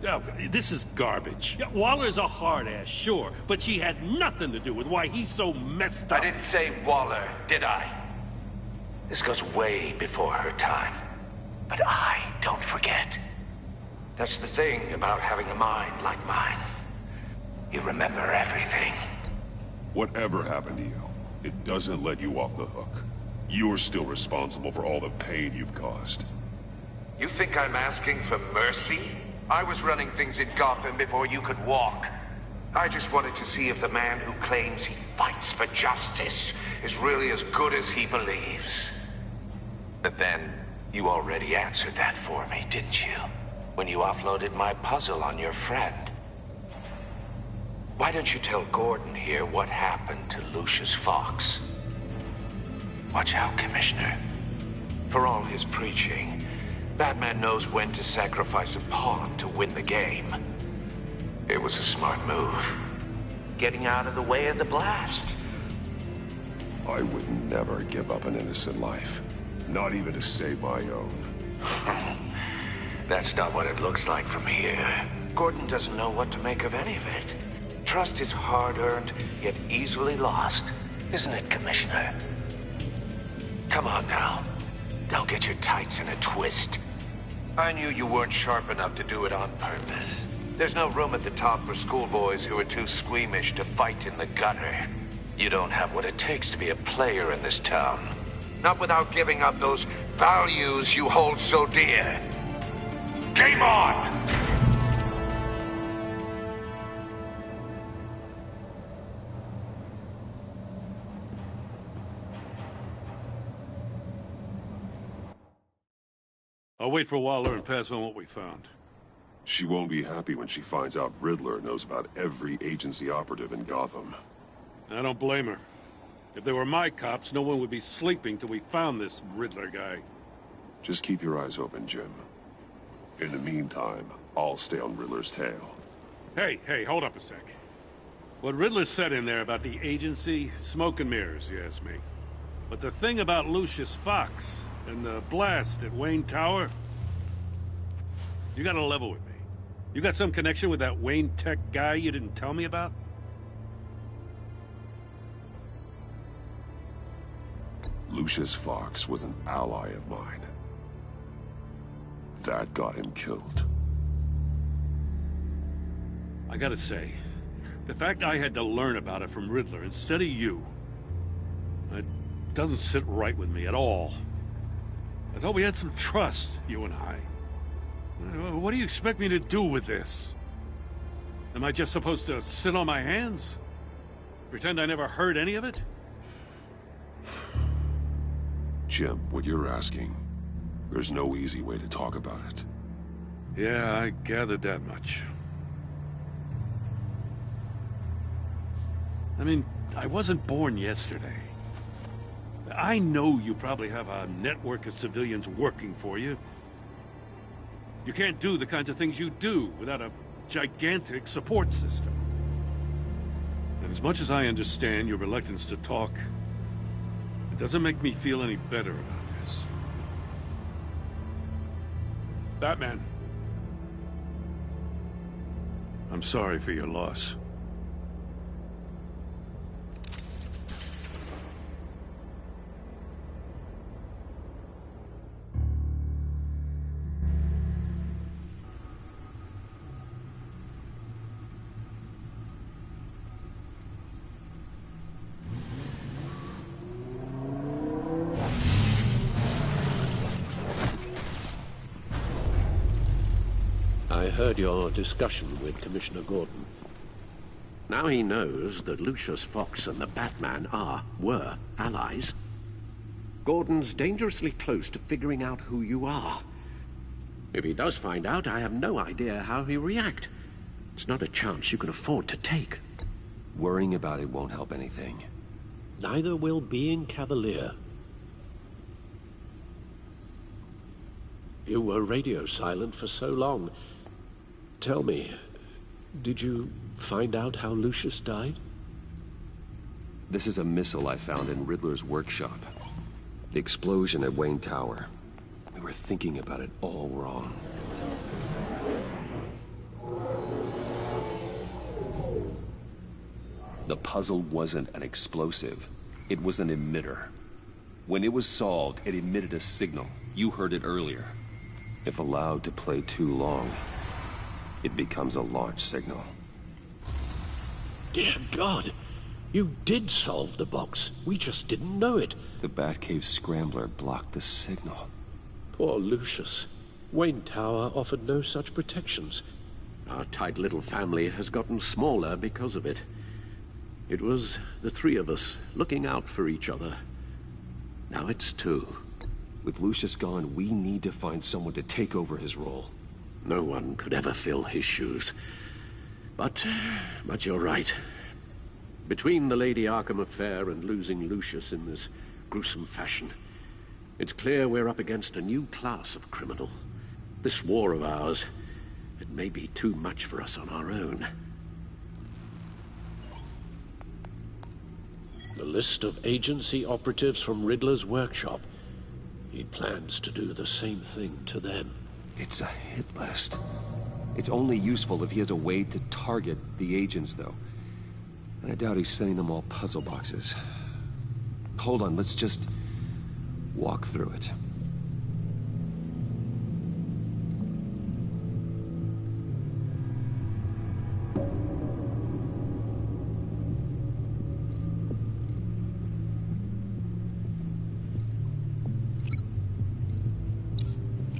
Oh, this is garbage. Yeah, Waller's a hard-ass, sure, but she had nothing to do with why he's so messed up. I didn't say Waller, did I? This goes way before her time. But I don't forget. That's the thing about having a mind like mine. You remember everything. Whatever happened to you, it doesn't let you off the hook. You're still responsible for all the pain you've caused. You think I'm asking for mercy? I was running things in Gotham before you could walk. I just wanted to see if the man who claims he fights for justice is really as good as he believes. But then, you already answered that for me, didn't you? When you offloaded my puzzle on your friend. Why don't you tell Gordon here what happened to Lucius Fox? Watch out, Commissioner. For all his preaching, Batman knows when to sacrifice a pawn to win the game. It was a smart move. Getting out of the way of the blast. I would never give up an innocent life. Not even to save my own. That's not what it looks like from here. Gordon doesn't know what to make of any of it. Trust is hard-earned, yet easily lost. Isn't it, Commissioner? Come on now. Don't get your tights in a twist. I knew you weren't sharp enough to do it on purpose. There's no room at the top for schoolboys who are too squeamish to fight in the gutter. You don't have what it takes to be a player in this town. Not without giving up those values you hold so dear. Game on! I'll wait for Waller and pass on what we found. She won't be happy when she finds out Riddler knows about every agency operative in Gotham. I don't blame her. If they were my cops, no one would be sleeping till we found this Riddler guy. Just keep your eyes open, Jim. In the meantime, I'll stay on Riddler's tail. Hey, hold up a sec. What Riddler said in there about the agency, smoke and mirrors, you ask me. But the thing about Lucius Fox and the blast at Wayne Tower, you gotta level with me. You got some connection with that Wayne Tech guy you didn't tell me about? Lucius Fox was an ally of mine. That got him killed. I gotta say, the fact I had to learn about it from Riddler instead of you, it doesn't sit right with me at all. I thought we had some trust, you and I. What do you expect me to do with this? Am I just supposed to sit on my hands? Pretend I never heard any of it? Jim, what you're asking, there's no easy way to talk about it. Yeah, I gathered that much. I mean, I wasn't born yesterday. I know you probably have a network of civilians working for you. You can't do the kinds of things you do without a gigantic support system. And as much as I understand your reluctance to talk, it doesn't make me feel any better about this. Batman. I'm sorry for your loss. I heard your discussion with Commissioner Gordon. Now he knows that Lucius Fox and the Batman were allies. Gordon's dangerously close to figuring out who you are. If he does find out, I have no idea how he'll react. It's not a chance you can afford to take. Worrying about it won't help anything. Neither will being cavalier. You were radio silent for so long. Tell me, did you find out how Lucius died? This is a missile I found in Riddler's workshop. The explosion at Wayne Tower. We were thinking about it all wrong. The puzzle wasn't an explosive. It was an emitter. When it was solved, it emitted a signal. You heard it earlier. If allowed to play too long, it becomes a launch signal. Dear God! You did solve the box. We just didn't know it. The Batcave scrambler blocked the signal. Poor Lucius. Wayne Tower offered no such protections. Our tight little family has gotten smaller because of it. It was the three of us looking out for each other. Now it's two. With Lucius gone, we need to find someone to take over his role. No one could ever fill his shoes. But you're right. Between the Lady Arkham affair and losing Lucius in this gruesome fashion, it's clear we're up against a new class of criminal. This war of ours, it may be too much for us on our own. The list of agency operatives from Riddler's workshop. He plans to do the same thing to them. It's a hit list. It's only useful if he has a way to target the agents, though. I doubt he's sending them all puzzle boxes. Hold on, let's just walk through it.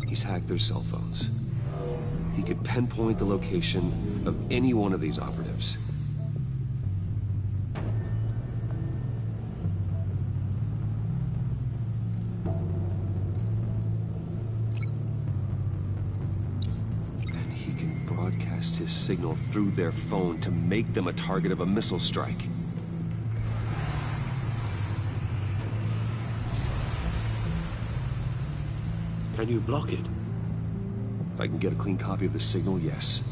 He's hacked their cell phones. He could pinpoint the location of any one of these operatives. And he can broadcast his signal through their phone to make them a target of a missile strike. Can you block it? If I can get a clean copy of the signal, yes.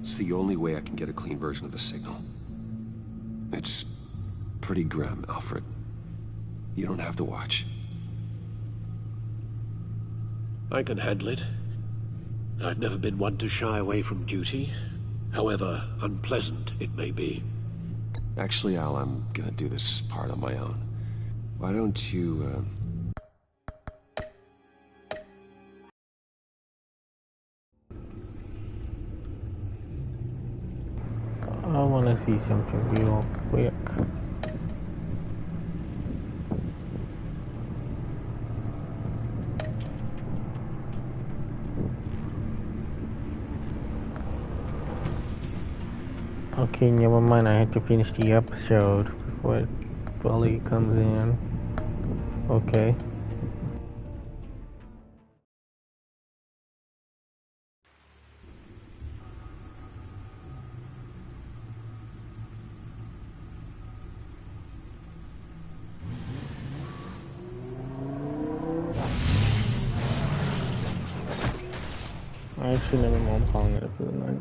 It's the only way I can get a clean version of the signal. It's pretty grim, Alfred. You don't have to watch. I can handle it. I've never been one to shy away from duty, however unpleasant it may be. Actually, Al, I'm gonna do this part on my own. Why don't you, I wanna see something real quick. Okay, never mind. I have to finish the episode before it fully comes in. Okay. I actually never know I'm calling it for the night.